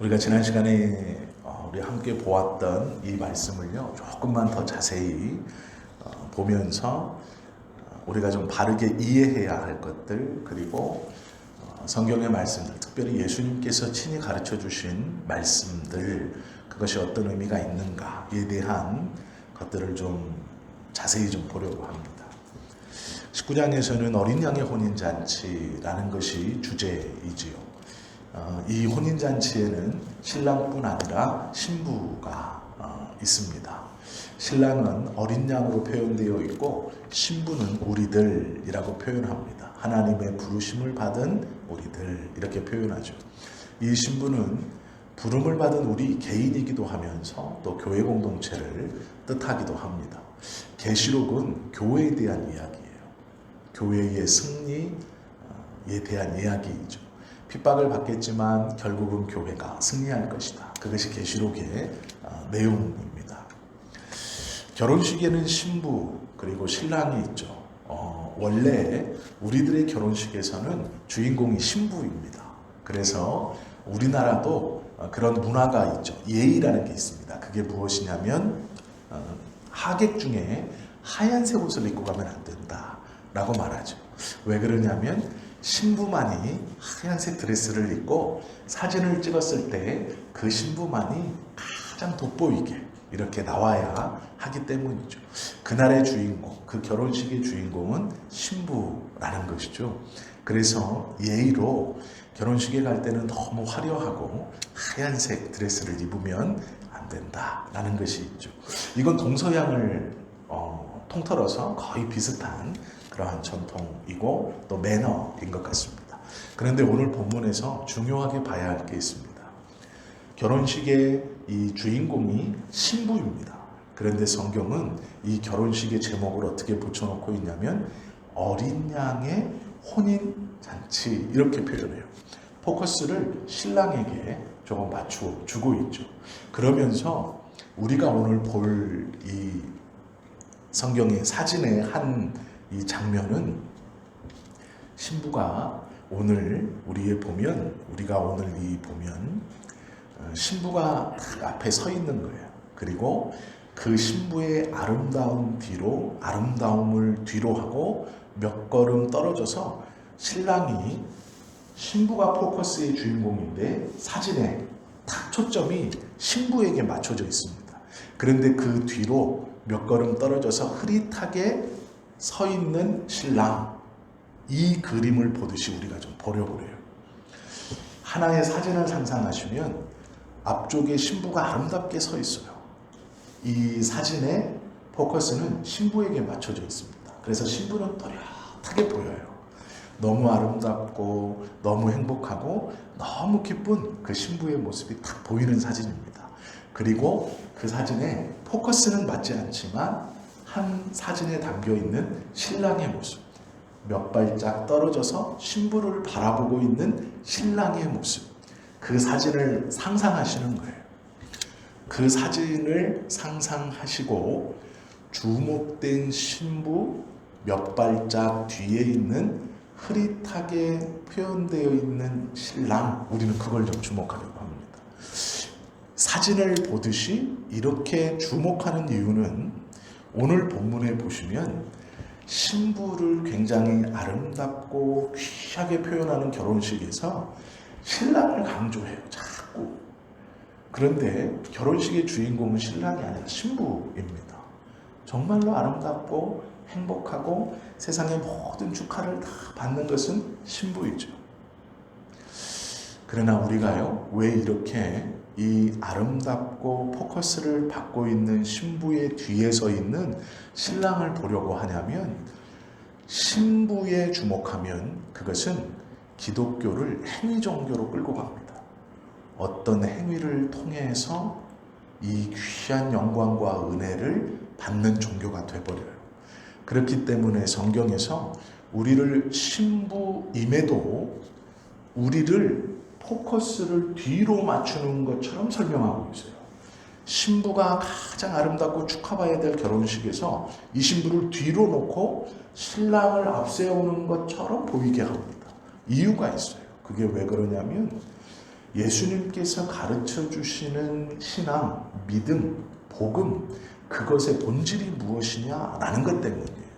우리가 지난 시간에 우리 함께 보았던 이 말씀을요, 조금만 더 자세히 보면서 우리가 좀 바르게 이해해야 할 것들, 그리고 성경의 말씀들, 특별히 예수님께서 친히 가르쳐 주신 말씀들, 그것이 어떤 의미가 있는가에 대한 것들을 좀 자세히 좀 보려고 합니다. 19장에서는 어린 양의 혼인잔치라는 것이 주제이지요. 이 혼인잔치에는 신랑뿐 아니라 신부가 있습니다. 신랑은 어린 양으로 표현되어 있고 신부는 우리들이라고 표현합니다. 하나님의 부르심을 받은 우리들, 이렇게 표현하죠. 이 신부는 부름을 받은 우리 개인이기도 하면서 또 교회 공동체를 뜻하기도 합니다. 계시록은 교회에 대한 이야기예요. 교회의 승리에 대한 이야기이죠. 핍박을 받겠지만 결국은 교회가 승리할 것이다. 그것이 계시록의 내용입니다. 결혼식에는 신부 그리고 신랑이 있죠. 원래 우리들의 결혼식에서는 주인공이 신부입니다. 그래서 우리나라도 그런 문화가 있죠. 예의라는 게 있습니다. 그게 무엇이냐면 하객 중에 하얀색 옷을 입고 가면 안 된다라고 말하죠. 왜 그러냐면 신부만이 하얀색 드레스를 입고 사진을 찍었을 때 그 신부만이 가장 돋보이게 이렇게 나와야 하기 때문이죠. 그날의 주인공, 그 결혼식의 주인공은 신부라는 것이죠. 그래서 예의로 결혼식에 갈 때는 너무 화려하고 하얀색 드레스를 입으면 안 된다라는 것이 있죠. 이건 동서양을 통틀어서 거의 비슷한 그러한 전통이고 또 매너인 것 같습니다. 그런데 오늘 본문에서 중요하게 봐야 할 게 있습니다. 결혼식의 이 주인공이 신부입니다. 그런데 성경은 이 결혼식의 제목을 어떻게 붙여놓고 있냐면 어린 양의 혼인잔치, 이렇게 표현해요. 포커스를 신랑에게 조금 맞추어 주고 있죠. 그러면서 우리가 오늘 볼 이 성경의 사진의 한 이 장면은 신부가 오늘 우리가 오늘 보면 신부가 앞에 서 있는 거예요. 그리고 그 신부의 아름다움을 뒤로 하고 몇 걸음 떨어져서 신랑이, 신부가 포커스의 주인공인데 사진에 딱 초점이 신부에게 맞춰져 있습니다. 그런데 그 뒤로 몇 걸음 떨어져서 흐릿하게 서 있는 신랑, 이 그림을 보듯이 우리가 좀 보려고 해요. 하나의 사진을 상상하시면 앞쪽에 신부가 아름답게 서 있어요. 이 사진의 포커스는 신부에게 맞춰져 있습니다. 그래서 신부는 또렷하게 보여요. 너무 아름답고 너무 행복하고 너무 기쁜 그 신부의 모습이 딱 보이는 사진입니다. 그리고 그 사진에 포커스는 맞지 않지만 한 사진에 담겨있는 신랑의 모습, 몇 발짝 떨어져서 신부를 바라보고 있는 신랑의 모습, 그 사진을 상상하시는 거예요. 그 사진을 상상하시고 주목된 신부 몇 발짝 뒤에 있는 흐릿하게 표현되어 있는 신랑, 우리는 그걸 좀 주목하려고 합니다. 사진을 보듯이 이렇게 주목하는 이유는 오늘 본문에 보시면 신부를 굉장히 아름답고 귀하게 표현하는 결혼식에서 신랑을 강조해요. 자꾸. 그런데 결혼식의 주인공은 신랑이 아니라 신부입니다. 정말로 아름답고 행복하고 세상의 모든 축하를 다 받는 것은 신부이죠. 그러나 우리가요, 왜 이렇게 이 아름답고 포커스를 받고 있는 신부의 뒤에 서 있는 신랑을 보려고 하냐면, 신부에 주목하면 그것은 기독교를 행위 종교로 끌고 갑니다. 어떤 행위를 통해서 이 귀한 영광과 은혜를 받는 종교가 되어버려요. 그렇기 때문에 성경에서 우리를 신부임에도 우리를 포커스를 뒤로 맞추는 것처럼 설명하고 있어요. 신부가 가장 아름답고 축하받아야 될 결혼식에서 이 신부를 뒤로 놓고 신랑을 앞세우는 것처럼 보이게 합니다. 이유가 있어요. 그게 왜 그러냐면 예수님께서 가르쳐 주시는 신앙, 믿음, 복음, 그것의 본질이 무엇이냐라는 것 때문이에요.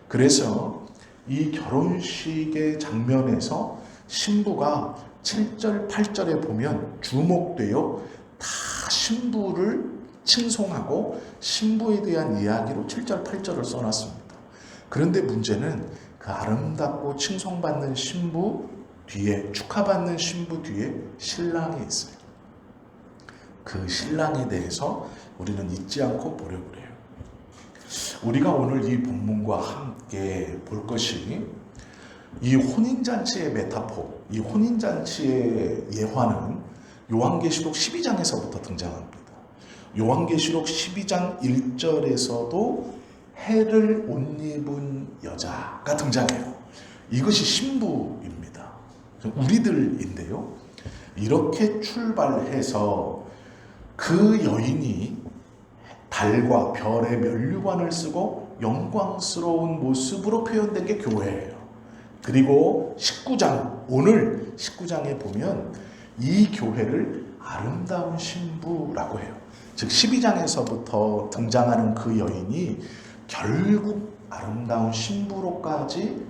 그래서 이 결혼식의 장면에서 신부가 7절, 8절에 보면 주목되어 다 신부를 칭송하고 신부에 대한 이야기로 7절, 8절을 써놨습니다. 그런데 문제는 그 아름답고 칭송받는 신부 뒤에, 축하받는 신부 뒤에 신랑이 있어요. 그 신랑에 대해서 우리는 잊지 않고 보려고 해요. 우리가 오늘 이 본문과 함께 볼 것이 이 혼인잔치의 메타포, 이 혼인잔치의 예화는 요한계시록 12장에서부터 등장합니다. 요한계시록 12장 1절에서도 해를 옷 입은 여자가 등장해요. 이것이 신부입니다. 우리들인데요. 이렇게 출발해서 그 여인이 달과 별의 면류관을 쓰고 영광스러운 모습으로 표현된 게 교회예요. 그리고 19장, 오늘 19장에 보면 이 교회를 아름다운 신부라고 해요. 즉 12장에서부터 등장하는 그 여인이 결국 아름다운 신부로까지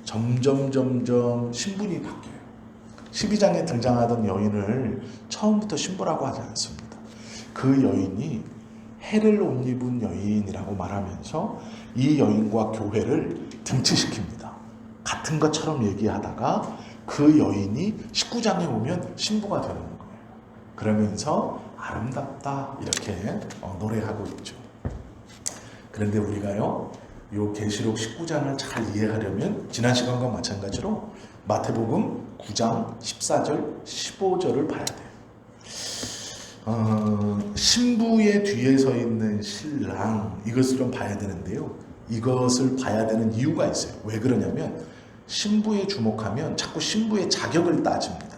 점점 신분이 바뀌어요. 12장에 등장하던 여인을 처음부터 신부라고 하지 않습니다. 그 여인이 해를 옷 입은 여인이라고 말하면서 이 여인과 교회를 등치시킵니다. 같은 것처럼 얘기하다가 그 여인이 19장에 오면 신부가 되는 거예요. 그러면서 아름답다 이렇게 노래하고 있죠. 그런데 우리가요, 요 계시록 19장을 잘 이해하려면 지난 시간과 마찬가지로 마태복음 9장 14절 15절을 봐야 돼요. 신부의 뒤에 서 있는 신랑, 이것을 좀 봐야 되는데요. 이것을 봐야 되는 이유가 있어요. 왜 그러냐면 신부에 주목하면 자꾸 신부의 자격을 따집니다.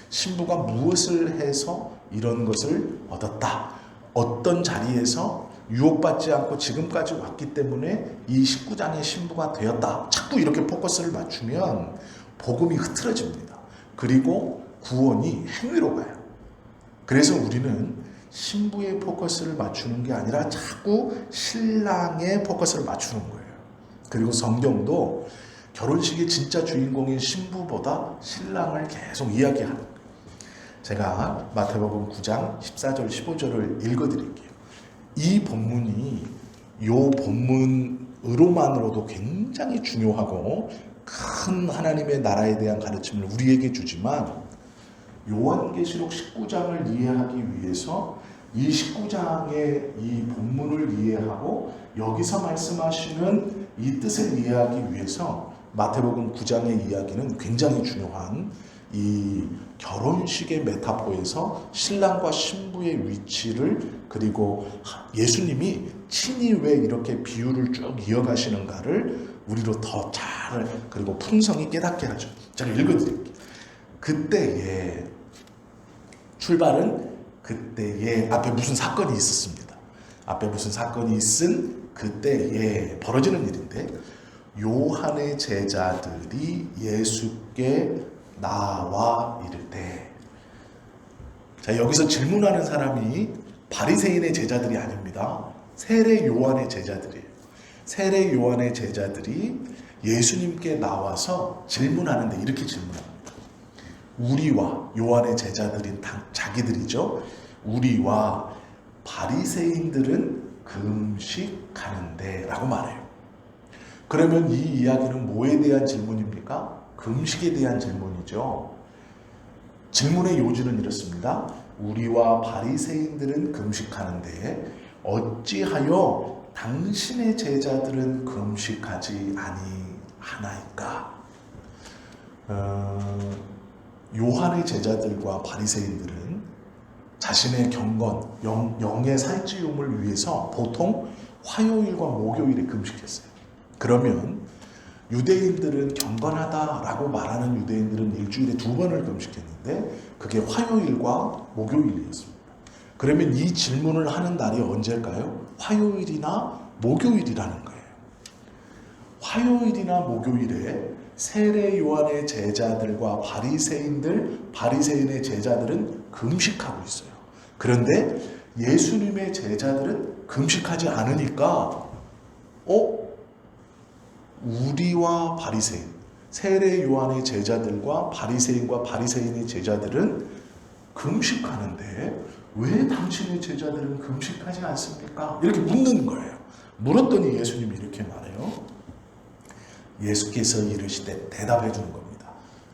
신부가 무엇을 해서 이런 것을 얻었다. 어떤 자리에서 유혹받지 않고 지금까지 왔기 때문에 이 19장의 신부가 되었다. 자꾸 이렇게 포커스를 맞추면 복음이 흐트러집니다. 그리고 구원이 행위로 가요. 그래서 우리는 신부의 포커스를 맞추는 게 아니라 자꾸 신랑의 포커스를 맞추는 거예요. 그리고 성경도 결혼식의 진짜 주인공인 신부보다 신랑을 계속 이야기하는 거예요. 제가 마태복음 9장 14절 15절을 읽어드릴게요. 이 본문이 요 본문으로만으로도 굉장히 중요하고 큰 하나님의 나라에 대한 가르침을 우리에게 주지만 요한계시록 19장을 이해하기 위해서 이 19장의 이 본문을 이해하고 여기서 말씀하시는 이 뜻을 이해하기 위해서 마태복음 9장의 이야기는 굉장히 중요한 이 결혼식의 메타포에서 신랑과 신부의 위치를, 그리고 예수님이 친히 왜 이렇게 비유를 쭉 이어가시는가를 우리로 더 잘, 그리고 풍성히 깨닫게 하죠. 제가 읽어드릴게요. 그때에, 출발은 그때에 앞에 무슨 사건이 있었습니다. 앞에 무슨 사건이 있은 그때에 벌어지는 일인데, 요한의 제자들이 예수께 나와 이를 때, 자, 여기서 질문하는 사람이 바리새인의 제자들이 아닙니다. 세례 요한의 제자들이에요. 세례 요한의 제자들이 예수님께 나와서 질문하는데 이렇게 질문합니다. 우리와, 요한의 제자들인 자기들이죠. 우리와 바리새인들은 금식하는데 라고 말해요. 그러면 이 이야기는 뭐에 대한 질문입니까? 금식에 대한 질문이죠. 질문의 요지는 이렇습니다. 우리와 바리새인들은 금식하는데 어찌하여 당신의 제자들은 금식하지 아니하나이까? 요한의 제자들과 바리새인들은 자신의 경건, 영의 살찌움을 위해서 보통 화요일과 목요일에 금식했어요. 그러면 유대인들은 경건하다라고 말하는 유대인들은 일주일에 2번을 금식했는데 그게 화요일과 목요일이었습니다. 그러면 이 질문을 하는 날이 언제일까요? 화요일이나 목요일이라는 거예요. 화요일이나 목요일에 세례 요한의 제자들과 바리새인의 제자들은 금식하고 있어요. 그런데 예수님의 제자들은 금식하지 않으니까 우리와 바리새인, 세례 요한의 제자들과 바리새인의 제자들은 금식하는데 왜 당신의 제자들은 금식하지 않습니까? 이렇게 묻는 거예요. 물었더니 예수님이 이렇게 말해요. 예수께서 이르시되 대답해 주는 겁니다.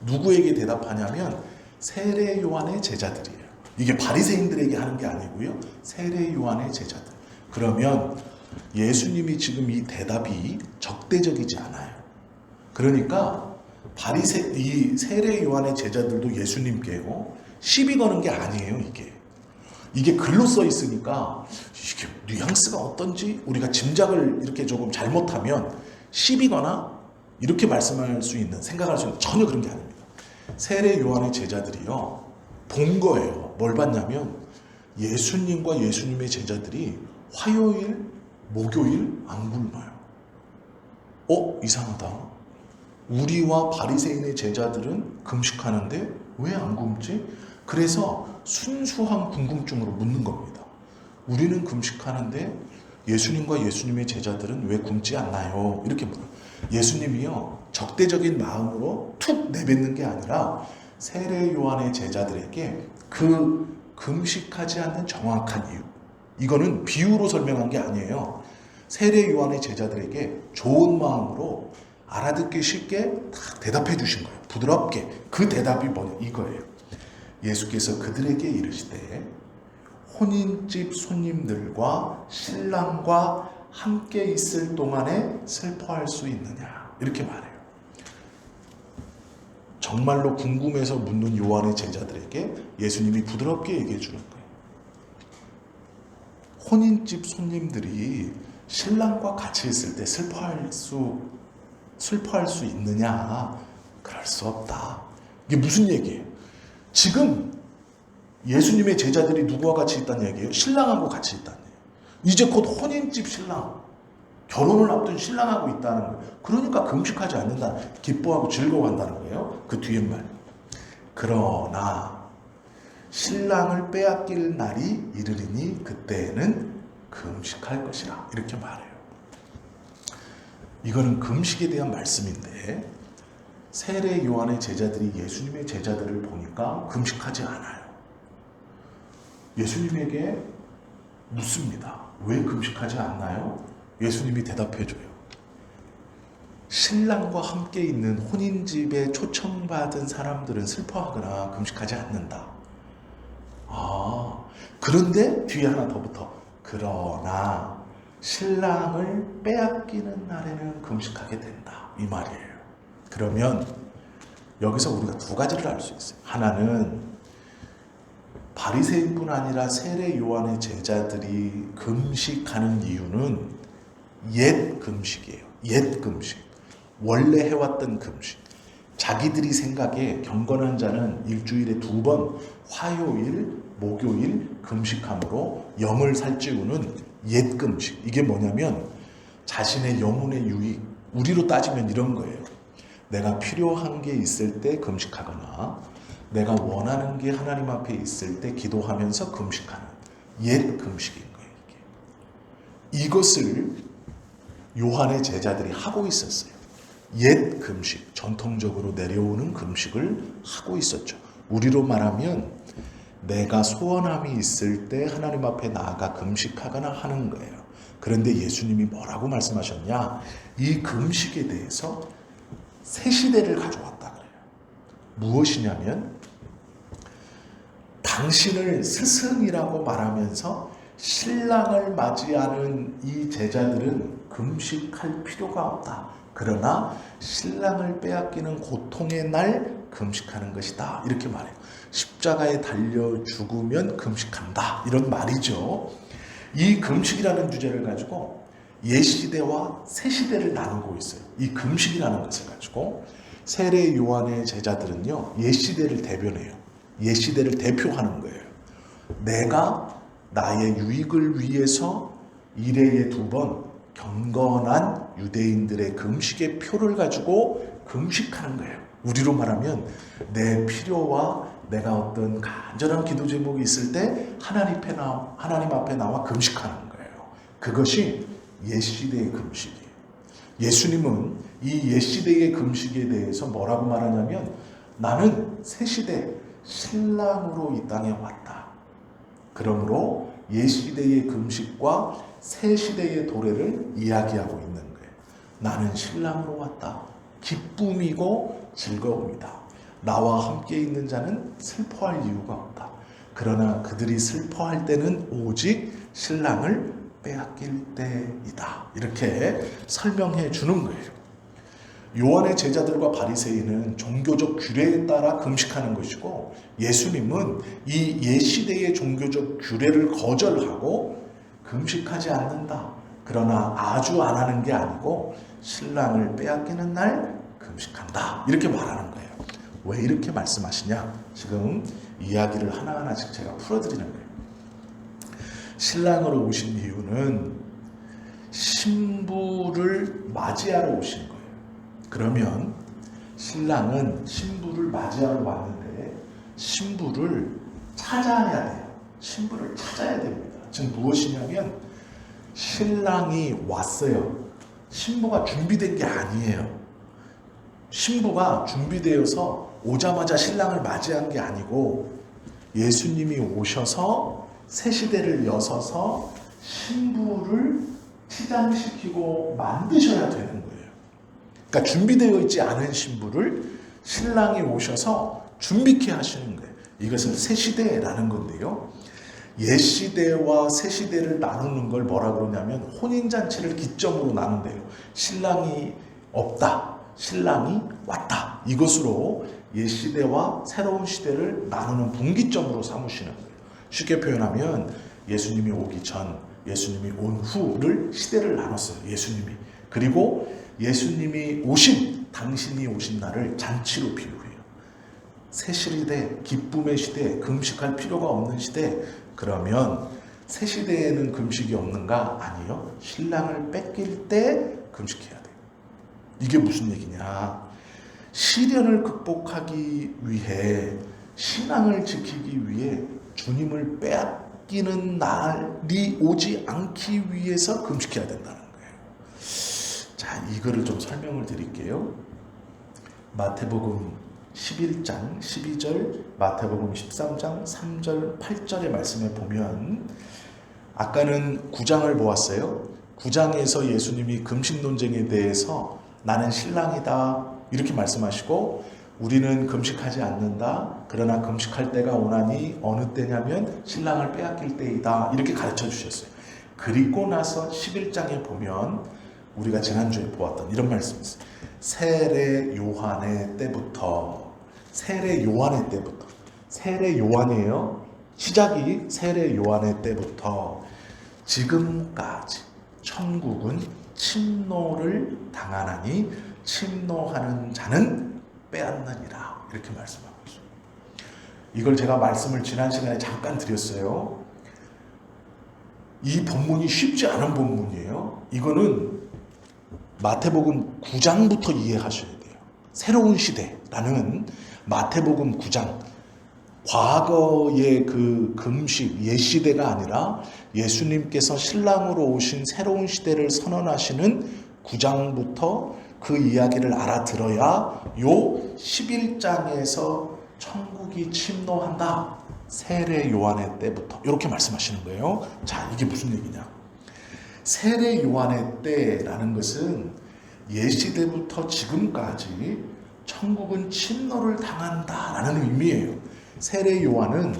누구에게 대답하냐면 세례 요한의 제자들이에요. 이게 바리새인들에게 하는 게 아니고요. 세례 요한의 제자들. 그러면 예수님이 지금 이 대답이 적대적이지 않아요. 그러니까 이 세례 요한의 제자들도 예수님께요 시비 거는 게 아니에요. 이게 글로 써 있으니까 이게 뉘앙스가 어떤지 우리가 짐작을 이렇게 조금 잘못하면 시비거나 이렇게 말씀할 수 있는, 생각할 수 있는, 전혀 그런 게 아닙니다. 세례 요한의 제자들이요 본 거예요. 뭘 봤냐면 예수님과 예수님의 제자들이 화요일, 목요일 안 굶어요. 이상하다. 우리와 바리새인의 제자들은 금식하는데 왜 안 굶지? 그래서 순수한 궁금증으로 묻는 겁니다. 우리는 금식하는데 예수님과 예수님의 제자들은 왜 굶지 않나요? 이렇게 물어요. 예수님이요 적대적인 마음으로 툭 내뱉는 게 아니라 세례 요한의 제자들에게 그 금식하지 않는 정확한 이유, 이거는 비유로 설명한 게 아니에요. 세례 요한의 제자들에게 좋은 마음으로 알아듣기 쉽게 다 대답해 주신 거예요. 부드럽게. 그 대답이 뭐냐 이거예요. 예수께서 그들에게 이르시되 혼인집 손님들과 신랑과 함께 있을 동안에 슬퍼할 수 있느냐 이렇게 말해요. 정말로 궁금해서 묻는 요한의 제자들에게 예수님이 부드럽게 얘기해 주는 거예요. 혼인집 손님들이 신랑과 같이 있을 때 슬퍼할 수 있느냐? 그럴 수 없다. 이게 무슨 얘기예요? 지금 예수님의 제자들이 누구와 같이 있다는 얘기예요? 신랑하고 같이 있다는 얘기예요. 이제 곧 혼인집 신랑, 결혼을 앞둔 신랑하고 있다는 거예요. 그러니까 금식하지 않는다. 기뻐하고 즐거워한다는 거예요. 그 뒤에 말. 그러나 신랑을 빼앗길 날이 이르리니 그때에는 금식할 것이라. 이렇게 말해요. 이거는 금식에 대한 말씀인데 세례 요한의 제자들이 예수님의 제자들을 보니까 금식하지 않아요. 예수님에게 묻습니다. 왜 금식하지 않나요? 예수님이 대답해줘요. 신랑과 함께 있는 혼인집에 초청받은 사람들은 슬퍼하거나 금식하지 않는다. 그런데 뒤에 하나 더 붙어. 그러나 신랑을 빼앗기는 날에는 금식하게 된다. 이 말이에요. 그러면 여기서 우리가 두 가지를 알 수 있어요. 하나는 바리새인뿐 아니라 세례 요한의 제자들이 금식하는 이유는 옛 금식이에요. 옛 금식. 원래 해왔던 금식. 자기들이 생각에 경건한 자는 일주일에 2번 화요일, 목요일 금식함으로 영을 살찌우는 옛 금식. 이게 뭐냐면 자신의 영혼의 유익, 우리로 따지면 이런 거예요. 내가 필요한 게 있을 때 금식하거나 내가 원하는 게 하나님 앞에 있을 때 기도하면서 금식하는 옛 금식인 거예요. 이것을 요한의 제자들이 하고 있었어요. 옛 금식, 전통적으로 내려오는 금식을 하고 있었죠. 우리로 말하면 내가 소원함이 있을 때 하나님 앞에 나아가 금식하거나 하는 거예요. 그런데 예수님이 뭐라고 말씀하셨냐? 이 금식에 대해서 새 시대를 가져왔다 그래요. 무엇이냐면 당신을 스승이라고 말하면서 신랑을 맞이하는 이 제자들은 금식할 필요가 없다. 그러나 신랑을 빼앗기는 고통의 날 금식하는 것이다. 이렇게 말해요. 십자가에 달려 죽으면 금식한다. 이런 말이죠. 이 금식이라는 주제를 가지고 옛시대와 새시대를 나누고 있어요. 이 금식이라는 것을 가지고 세례 요한의 제자들은요, 옛시대를 대변해요. 옛시대를 대표하는 거예요. 내가 나의 유익을 위해서 1회에 2번 경건한 유대인들의 금식의 표를 가지고 금식하는 거예요. 우리로 말하면 내 필요와 내가 어떤 간절한 기도 제목이 있을 때 하나님 앞에 나와 금식하는 거예요. 그것이 옛시대의 금식이에요. 예수님은 이 옛시대의 금식에 대해서 뭐라고 말하냐면 나는 새시대 신랑으로 이 땅에 왔다. 그러므로 옛시대의 금식과 새시대의 도래를 이야기하고 있는 거예요. 나는 신랑으로 왔다. 기쁨이고 즐거움이다. 나와 함께 있는 자는 슬퍼할 이유가 없다. 그러나 그들이 슬퍼할 때는 오직 신랑을 빼앗길 때이다. 이렇게 설명해 주는 거예요. 요한의 제자들과 바리새인은 종교적 규례에 따라 금식하는 것이고 예수님은 이 옛시대의 종교적 규례를 거절하고 금식하지 않는다. 그러나 아주 안 하는 게 아니고 신랑을 빼앗기는 날 금식한다. 이렇게 말하는 거예요. 왜 이렇게 말씀하시냐? 지금 이야기를 하나하나씩 제가 풀어드리는 거예요. 신랑으로 오신 이유는 신부를 맞이하러 오신 거예요. 그러면 신랑은 신부를 맞이하러 왔는데 신부를 찾아야 돼요. 신부를 찾아야 됩니다. 지금 무엇이냐면 신랑이 왔어요. 신부가 준비된 게 아니에요. 신부가 준비되어서 오자마자 신랑을 맞이한 게 아니고 예수님이 오셔서 새시대를 여서서 신부를 치장시키고 만드셔야 되는 거예요. 그러니까 준비되어 있지 않은 신부를 신랑이 오셔서 준비케 하시는 거예요. 이것을 새시대라는 건데요. 옛시대와 새시대를 나누는 걸 뭐라 그러냐면 혼인잔치를 기점으로 나눈대요. 신랑이 없다, 신랑이 왔다. 이것으로 옛시대와 새로운 시대를 나누는 분기점으로 삼으시는 거예요. 쉽게 표현하면 예수님이 오기 전, 예수님이 온 후를 시대를 나눴어요. 예수님이. 그리고 예수님이 오신, 당신이 오신 날을 잔치로 비유해요. 새 시대, 기쁨의 시대, 금식할 필요가 없는 시대. 그러면 새 시대에는 금식이 없는가? 아니요. 신랑을 뺏길 때 금식해야 돼요. 이게 무슨 얘기냐? 시련을 극복하기 위해, 신앙을 지키기 위해 주님을 빼앗기는 날이 오지 않기 위해서 금식해야 된다는 거예요. 자, 이거를 좀 설명을 드릴게요. 마태복음 11장 12절, 마태복음 13장 3절 8절의 말씀에 보면 아까는 9장을 보았어요. 9장에서 예수님이 금식 논쟁에 대해서 나는 신랑이다 이렇게 말씀하시고 우리는 금식하지 않는다. 그러나 금식할 때가 오나니 어느 때냐면 신랑을 빼앗길 때이다. 이렇게 가르쳐 주셨어요. 그리고 나서 11장에 보면 우리가 지난주에 보았던 이런 말씀이 있어요. 세례 요한의 때부터, 세례 요한의 때부터, 세례 요한이에요. 시작이 세례 요한의 때부터 지금까지 천국은 침노를 당하나니 침노하는 자는 빼앗느니라. 이렇게 말씀하고 있어요. 이걸 제가 말씀을 지난 시간에 잠깐 드렸어요. 이 본문이 쉽지 않은 본문이에요. 이거는 마태복음 9장부터 이해하셔야 돼요. 새로운 시대라는 마태복음 9장, 과거의 그 금식, 옛 시대가 아니라 예수님께서 신랑으로 오신 새로운 시대를 선언하시는 9장부터 그 이야기를 알아들어야 요 11장에서 천국이 침노한다. 세례 요한의 때부터 이렇게 말씀하시는 거예요. 자, 이게 무슨 얘기냐? 세례 요한의 때라는 것은 옛시대부터 지금까지 천국은 침노를 당한다라는 의미예요. 세례 요한은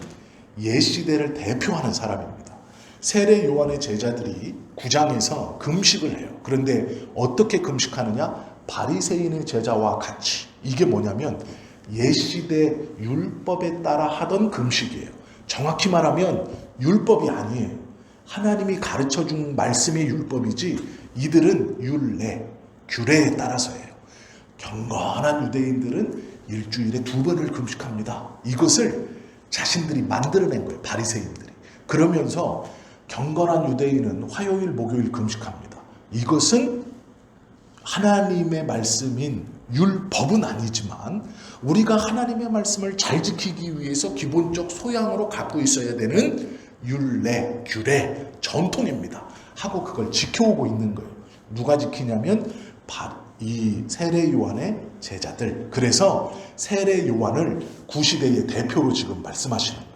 옛시대를 대표하는 사람입니다. 세례 요한의 제자들이 9장에서 금식을 해요. 그런데 어떻게 금식하느냐? 바리새인의 제자와 같이. 이게 뭐냐면 옛시대 율법에 따라 하던 금식이에요. 정확히 말하면 율법이 아니에요. 하나님이 가르쳐준 말씀이 율법이지 이들은 율례, 규례에 따라서 해요. 경건한 유대인들은 일주일에 2번을 금식합니다. 이것을 자신들이 만들어낸 거예요. 바리새인들이. 그러면서 경건한 유대인은 화요일, 목요일 금식합니다. 이것은 하나님의 말씀인 율법은 아니지만 우리가 하나님의 말씀을 잘 지키기 위해서 기본적 소양으로 갖고 있어야 되는 율례, 규례, 전통입니다. 하고 그걸 지켜오고 있는 거예요. 누가 지키냐면 이 세례 요한의 제자들. 그래서 세례 요한을 구시대의 대표로 지금 말씀하시는 거예요.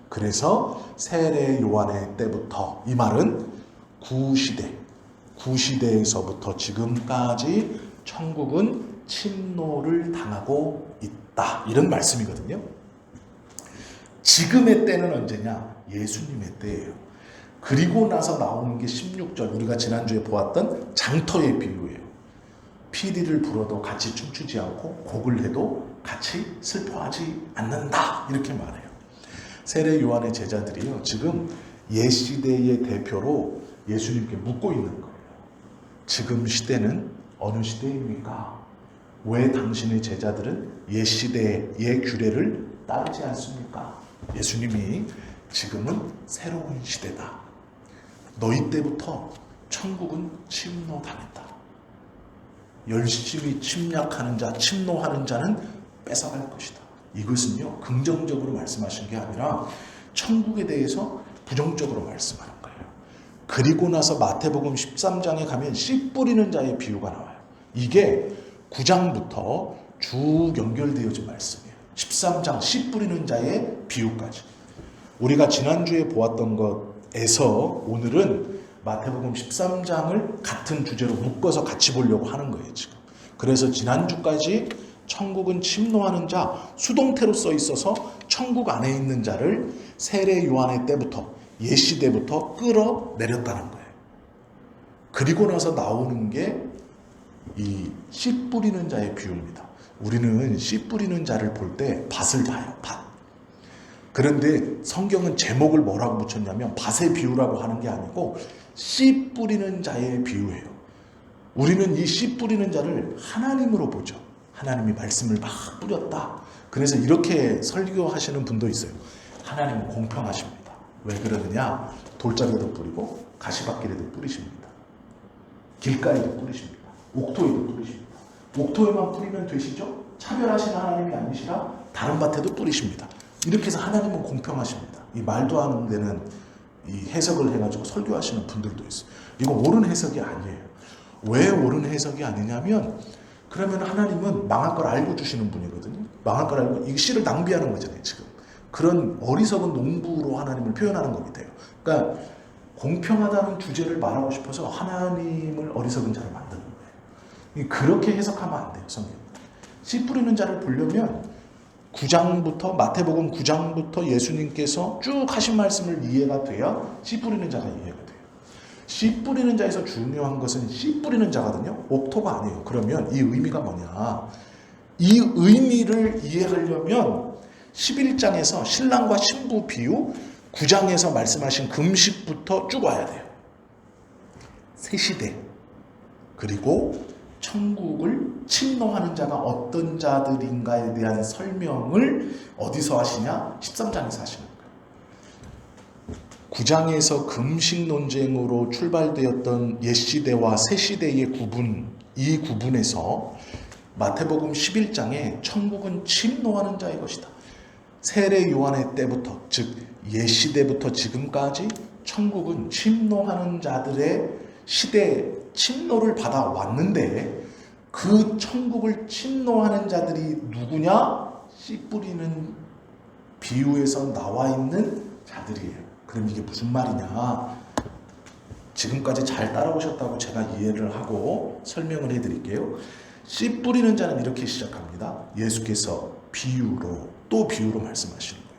그래서 세례 요한의 때부터, 이 말은 구시대에서부터 지금까지 천국은 침노를 당하고 있다, 이런 말씀이거든요. 지금의 때는 언제냐? 예수님의 때예요. 그리고 나서 나오는 게 16절, 우리가 지난주에 보았던 장터의 비유예요. 피리를 불어도 같이 춤추지 않고 곡을 해도 같이 슬퍼하지 않는다, 이렇게 말해요. 세례 요한의 제자들이요, 지금 옛시대의 대표로 예수님께 묻고 있는 거예요. 지금 시대는 어느 시대입니까? 왜 당신의 제자들은 옛시대의 옛 규례를 따르지 않습니까? 예수님이 지금은 새로운 시대다. 너희 때부터 천국은 침노당했다. 열심히 침략하는 자, 침노하는 자는 뺏어갈 것이다. 이것은요, 긍정적으로 말씀하신 게 아니라 천국에 대해서 부정적으로 말씀하는 거예요. 그리고 나서 마태복음 13장에 가면 씨 뿌리는 자의 비유가 나와요. 이게 9장부터 쭉 연결되어진 말씀이에요. 13장 씨 뿌리는 자의 비유까지. 우리가 지난주에 보았던 것에서 오늘은 마태복음 13장을 같은 주제로 묶어서 같이 보려고 하는 거예요, 지금. 그래서 지난주까지 천국은 침노하는 자, 수동태로 써 있어서 천국 안에 있는 자를 세례 요한의 때부터, 옛시대부터 끌어내렸다는 거예요. 그리고 나서 나오는 게 이 씨 뿌리는 자의 비유입니다. 우리는 씨 뿌리는 자를 볼 때 밭을 봐요, 밭. 그런데 성경은 제목을 뭐라고 붙였냐면 밭의 비유라고 하는 게 아니고 씨 뿌리는 자의 비유예요. 우리는 이 씨 뿌리는 자를 하나님으로 보죠. 하나님이 말씀을 막 뿌렸다. 그래서 이렇게 설교하시는 분도 있어요. 하나님은 공평하십니다. 왜 그러느냐? 돌짝에도 뿌리고 가시밭길에도 뿌리십니다. 길가에도 뿌리십니다. 옥토에도 뿌리십니다. 옥토에만 뿌리면 되시죠? 차별하시는 하나님이 아니시라 다른 밭에도 뿌리십니다. 이렇게 해서 하나님은 공평하십니다. 이 말도 안 되는 이 해석을 해가지고 설교하시는 분들도 있어요. 이거 옳은 해석이 아니에요. 왜 옳은 해석이 아니냐면, 그러면 하나님은 망할 걸 알고 주시는 분이거든요. 망할 걸 알고, 이 씨를 낭비하는 거잖아요, 지금. 그런 어리석은 농부로 하나님을 표현하는 거게 돼요. 그러니까 공평하다는 주제를 말하고 싶어서 하나님을 어리석은 자를 만드는 거예요. 그렇게 해석하면 안 돼요, 성경. 씨 뿌리는 자를 보려면 9장부터, 마태복음 9장부터 예수님께서 쭉 하신 말씀을 이해가 돼야 씨 뿌리는 자가 이해가 돼요. 씨 뿌리는 자에서 중요한 것은 씨 뿌리는 자거든요. 옥토가 아니에요. 그러면 이 의미가 뭐냐? 이 의미를 이해하려면 11장에서 신랑과 신부 비유, 9장에서 말씀하신 금식부터 쭉 와야 돼요. 새 시대, 그리고 천국을 침노하는 자가 어떤 자들인가에 대한 설명을 어디서 하시냐? 13장에서 하시는 거예요. 9장에서 금식 논쟁으로 출발되었던 옛시대와 새시대의 구분, 이 구분에서 마태복음 11장에 천국은 침노하는 자의 것이다. 세례 요한의 때부터, 즉 옛시대부터 지금까지 천국은 침노하는 자들의 시대, 침노를 받아왔는데 그 천국을 침노하는 자들이 누구냐? 씨 뿌리는 비유에서 나와 있는 자들이에요. 그럼 이게 무슨 말이냐? 지금까지 잘 따라오셨다고 제가 이해를 하고 설명을 해드릴게요. 씨 뿌리는 자는 이렇게 시작합니다. 예수께서 비유로, 또 비유로 말씀하시는 거예요.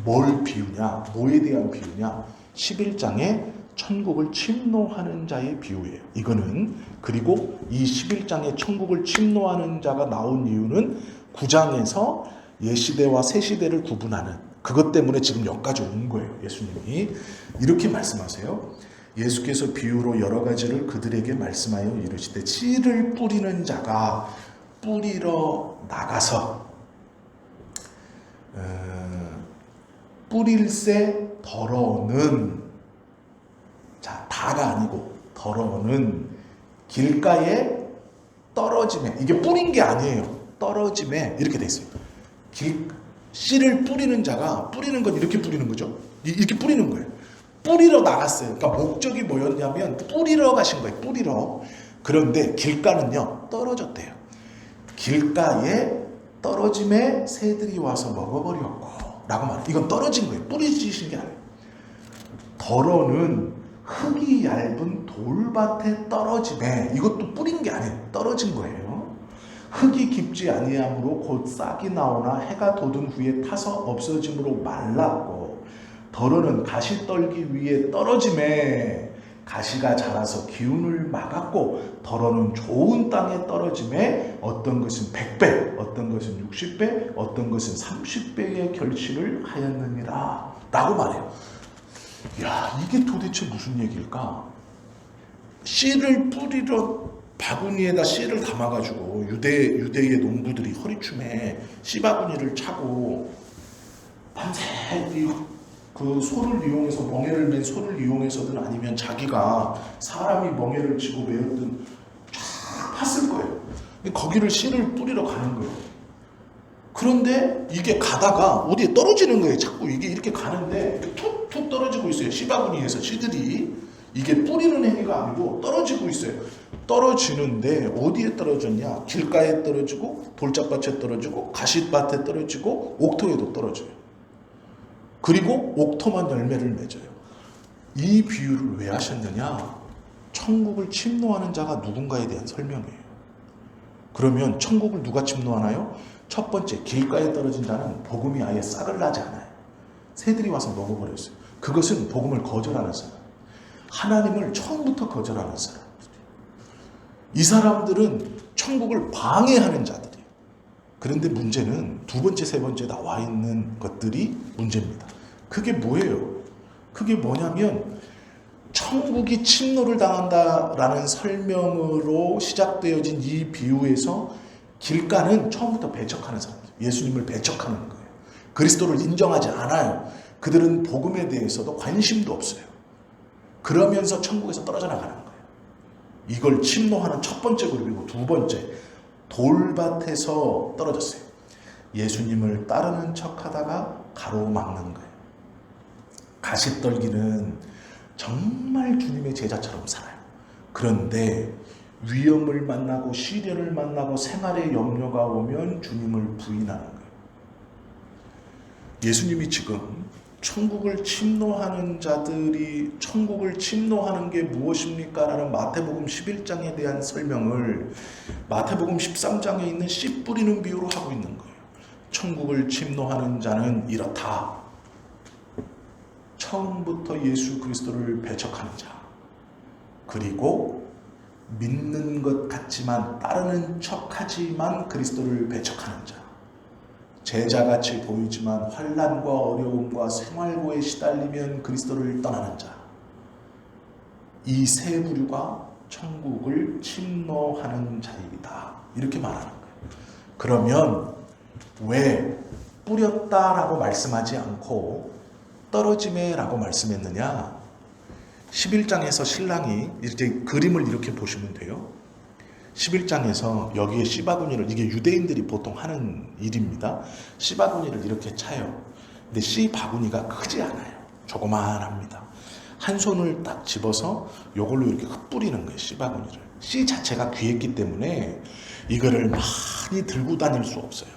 뭘 비유냐? 뭐에 대한 비유냐? 11장에 천국을 침노하는 자의 비유예요. 이거는, 그리고 이 11장에 천국을 침노하는 자가 나온 이유는 9장에서 옛시대와 새시대를 구분하는, 그것 때문에 지금 여기까지 온 거예요. 예수님이 이렇게 말씀하세요. 예수께서 비유로 여러 가지를 그들에게 말씀하여 이르시되, 씨를 뿌리는 자가 뿌리러 나가서 뿌릴새 더러는, 자, 다가 아니고 더러는 길가에 떨어짐에, 이게 뿌린 게 아니에요. 떨어짐에 이렇게 돼 있어요. 씨를 뿌리는 자가, 뿌리는 건 이렇게 뿌리는 거죠. 이렇게 뿌리는 거예요. 뿌리러 나갔어요. 그러니까 목적이 뭐였냐면 뿌리러 가신 거예요. 뿌리러. 그런데 길가는요, 떨어졌대요. 길가에 떨어짐에 새들이 와서 먹어버렸고 라고 말해요. 이건 떨어진 거예요. 뿌리지신 게 아니에요. 더러는 흙이 얇은 돌밭에 떨어짐에, 이것도 뿌린 게 아니에요. 떨어진 거예요. 흙이 깊지 아니하므로 곧 싹이 나오나 해가 돋은 후에 타서 없어짐으로 말랐고, 더러는 가시 떨기 위해 떨어짐에 가시가 자라서 기운을 막았고, 더러는 좋은 땅에 떨어짐에 어떤 것은 100배, 어떤 것은 60배, 어떤 것은 30배의 결실을 하였느니라 라고 말해요. 야, 이게 도대체 무슨 얘기일까? 씨를 뿌리러 바구니에다 씨를 담아가지고 유대의 농부들이 허리춤에 씨 바구니를 차고 밤새 그 소를 이용해서, 멍에를 맨 소를 이용해서든 아니면 자기가 사람이 멍에를 쥐고 메었든 쫙 팠을 거예요. 거기를 씨를 뿌리러 가는 거예요. 그런데 이게 가다가 어디에 떨어지는 거예요. 자꾸 이게 이렇게 가는데 툭툭 떨어지고 있어요. 씨바구니에서 씨들이. 이게 뿌리는 행위가 아니고 떨어지고 있어요. 떨어지는데 어디에 떨어졌냐? 길가에 떨어지고, 돌짝밭에 떨어지고, 가시밭에 떨어지고, 옥토에도 떨어져요. 그리고 옥토만 열매를 맺어요. 이 비유를 왜 하셨느냐? 천국을 침노하는 자가 누군가에 대한 설명이에요. 그러면 천국을 누가 침노하나요? 첫 번째, 길가에 떨어진 자는 복음이 아예 싹을 나지 않아요. 새들이 와서 먹어버렸어요. 그것은 복음을 거절하는 사람, 하나님을 처음부터 거절하는 사람. 이 사람들은 천국을 방해하는 자들이에요. 그런데 문제는 두 번째, 세 번째 나와 있는 것들이 문제입니다. 그게 뭐예요? 그게 뭐냐면 천국이 침노를 당한다라는 설명으로 시작되어진 이 비유에서 길가는 처음부터 배척하는 사람들, 예수님을 배척하는 거예요. 그리스도를 인정하지 않아요. 그들은 복음에 대해서도 관심도 없어요. 그러면서 천국에서 떨어져 나가는 거예요. 이걸 침노하는 첫 번째 그룹이고, 두 번째, 돌밭에서 떨어졌어요. 예수님을 따르는 척하다가 가로막는 거예요. 가시떨기는 정말 주님의 제자처럼 살아요. 그런데 위험을 만나고 시련을 만나고 생활의 염려가 오면 주님을 부인하는 거예요. 예수님이 지금 천국을 침노하는 자들이, 천국을 침노하는 게 무엇입니까? 라는 마태복음 11장에 대한 설명을 마태복음 13장에 있는 씨 뿌리는 비유로 하고 있는 거예요. 천국을 침노하는 자는 이렇다. 처음부터 예수 그리스도를 배척하는 자, 그리고 믿는 것 같지만 따르는 척하지만 그리스도를 배척하는 자, 제자같이 보이지만 환난과 어려움과 생활고에 시달리면 그리스도를 떠나는 자, 이 세 부류가 천국을 침노하는 자이다, 이렇게 말하는 거예요. 그러면 왜 뿌렸다라고 말씀하지 않고 떨어짐에라고 말씀했느냐? 11장에서 신랑이, 이제 그림을 이렇게 보시면 돼요. 11장에서 여기에 씨바구니를, 이게 유대인들이 보통 하는 일입니다. 씨바구니를 이렇게 차요. 근데 씨바구니가 크지 않아요. 조그만합니다. 한 손을 딱 집어서 요걸로 이렇게 흩뿌리는 거예요. 씨바구니를. 씨 자체가 귀했기 때문에 이거를 많이 들고 다닐 수 없어요.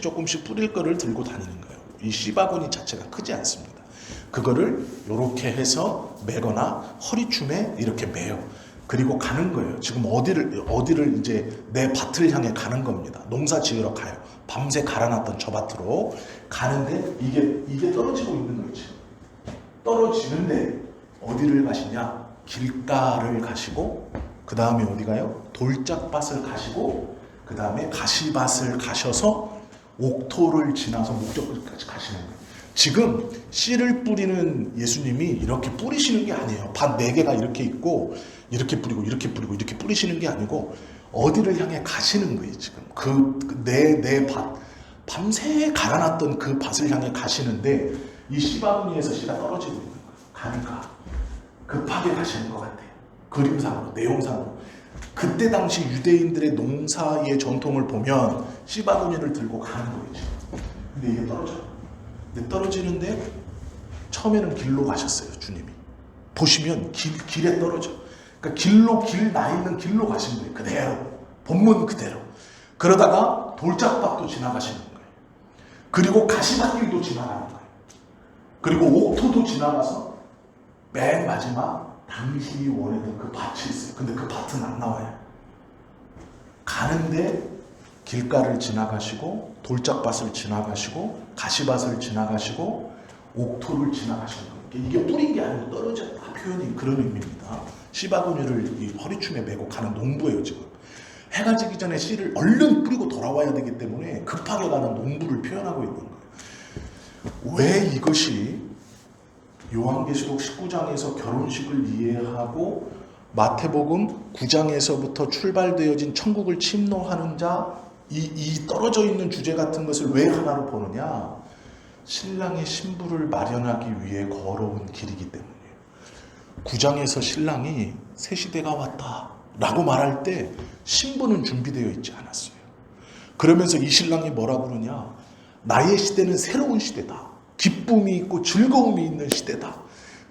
조금씩 뿌릴 거를 들고 다니는 거예요. 이 씨바구니 자체가 크지 않습니다. 그거를 이렇게 해서 매거나 허리춤에 이렇게 매요. 그리고 가는 거예요. 지금 어디를 이제 내 밭을 향해 가는 겁니다. 농사 지으러 가요. 밤새 갈아놨던 저 밭으로 가는데 이게 떨어지고 있는 거지. 떨어지는데 어디를 가시냐? 길가를 가시고, 그 다음에 어디 가요? 돌짝밭을 가시고, 그 다음에 가시밭을 가셔서 옥토를 지나서 목적지까지 가시는 거예요. 지금 씨를 뿌리는 예수님이 이렇게 뿌리시는 게 아니에요. 밭 4개가 이렇게 있고 이렇게 뿌리고 이렇게 뿌리고 이렇게 뿌리시는 게 아니고 어디를 향해 가시는 거예요. 지금 내 밭, 밤새 갈아놨던 그 밭을 향해 가시는데 이 씨바구니에서 씨가 떨어지고 있는 거예요. 가니까 급하게 가시는 것 같아요. 그림상으로, 내용상으로. 그때 당시 유대인들의 농사의 전통을 보면 씨바구니를 들고 가는 거예요. 근데 이게 떨어져요. 근데 떨어지는데 처음에는 길로 가셨어요, 주님이. 보시면 길에 떨어져. 그러니까 길 나 있는 길로 가신 거예요. 그대로. 본문 그대로. 그러다가 돌짝밭도 지나가시는 거예요. 그리고 가시밭길도 지나가는 거예요. 그리고 옥토도 지나가서 맨 마지막 당신이 원했던 그 밭이 있어요. 근데 그 밭은 안 나와요. 가는데 길가를 지나가시고 돌짝밭을 지나가시고 가시밭을 지나가시고 옥토를 지나가시는 거예요. 이게 뿌린 게 아니고 떨어졌다. 표현이 그런 의미입니다. 씨바구니를 이 허리춤에 메고 가는 농부예요, 지금. 해가 지기 전에 씨를 얼른 뿌리고 돌아와야 되기 때문에 급하게 가는 농부를 표현하고 있는 거예요. 왜 이것이 요한계시록 19장에서 결혼식을 이해하고 마태복음 9장에서부터 출발되어진 천국을 침노하는 자, 이 떨어져 있는 주제 같은 것을 왜 하나로 보느냐? 신랑이 신부를 마련하기 위해 걸어온 길이기 때문이에요. 9장에서 신랑이 새 시대가 왔다 라고 말할 때 신부는 준비되어 있지 않았어요. 그러면서 이 신랑이 뭐라 그러냐? 나의 시대는 새로운 시대다. 기쁨이 있고 즐거움이 있는 시대다.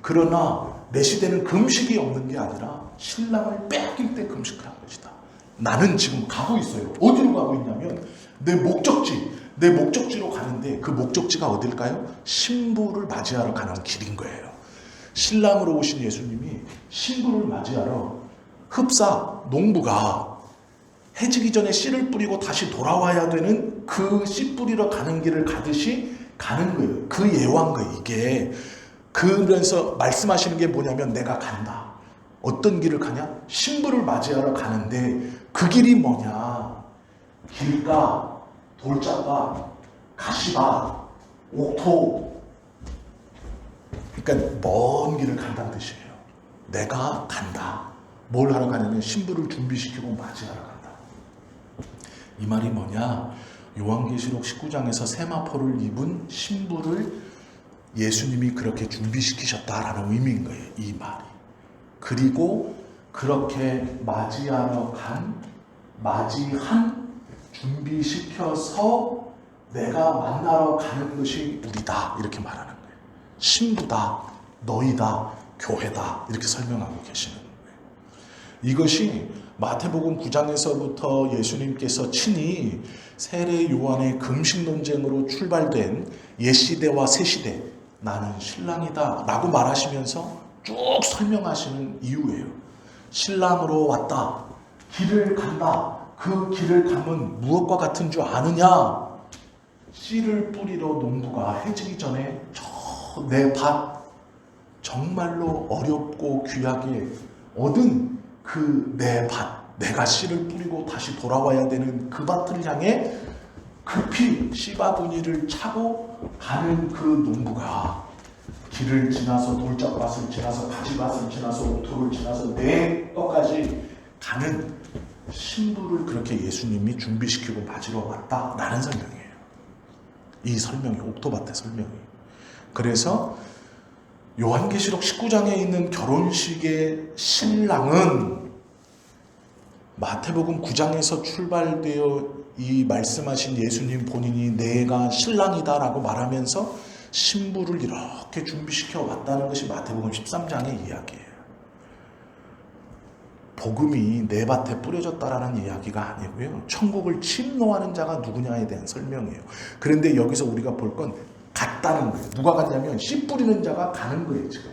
그러나 내 시대는 금식이 없는 게 아니라 신랑을 뺏길 때 금식을 한 것이다. 나는 지금 가고 있어요. 어디로 가고 있냐면 내 목적지로 가는데 그 목적지가 어딜까요? 신부를 맞이하러 가는 길인 거예요. 신랑으로 오신 예수님이 신부를 맞이하러 흡사, 농부가 해지기 전에 씨를 뿌리고 다시 돌아와야 되는 그 씨 뿌리러 가는 길을 가듯이 가는 거예요. 그 예화인 이게. 그러면서 말씀하시는 게 뭐냐면 내가 간다. 어떤 길을 가냐? 신부를 맞이하러 가는데 그 길이 뭐냐? 길가, 돌짝밭, 가시밭, 옥토. 그러니까 먼 길을 간다는 뜻이에요. 내가 간다. 뭘 하러 가냐면 신부를 준비시키고 맞이하러 간다. 이 말이 뭐냐? 요한계시록 19장에서 세마포를 입은 신부를 예수님이 그렇게 준비시키셨다라는 의미인 거예요. 이 말이. 그리고 그렇게 맞이한, 준비시켜서 내가 만나러 가는 것이 우리다. 이렇게 말하는 거예요. 신부다, 너희다, 교회다. 이렇게 설명하고 계시는 거예요. 이것이 마태복음 9장에서부터 예수님께서 친히 세례 요한의 금식 논쟁으로 출발된 옛시대와 새시대, 나는 신랑이다 라고 말하시면서 쭉 설명하시는 이유예요. 신랑으로 왔다. 길을 간다. 그 길을 가면 무엇과 같은 줄 아느냐? 씨를 뿌리러 농부가 해지기 전에 내 밭, 정말로 어렵고 귀하게 얻은 그 내 밭, 내가 씨를 뿌리고 다시 돌아와야 되는 그 밭을 향해 급히 씨바구니를 차고 가는 그 농부가 길을 지나서 돌짝밭을 지나서 가지밭을 지나서 옥토를 지나서 내 것까지 가는 신부를 그렇게 예수님이 준비시키고 맞으러 왔다라는 설명이에요. 이 설명이 옥토밭의 설명이. 그래서 요한계시록 19장에 있는 결혼식의 신랑은 마태복음 9장에서 출발되어 이 말씀하신 예수님 본인이 내가 신랑이다라고 말하면서 신부를 이렇게 준비시켜 왔다는 것이 마태복음 13장의 이야기예요. 복음이 내 밭에 뿌려졌다라는 이야기가 아니고요. 천국을 침노하는 자가 누구냐에 대한 설명이에요. 그런데 여기서 우리가 볼 건 갔다는 거예요. 누가 갔냐면 씨 뿌리는 자가 가는 거예요. 지금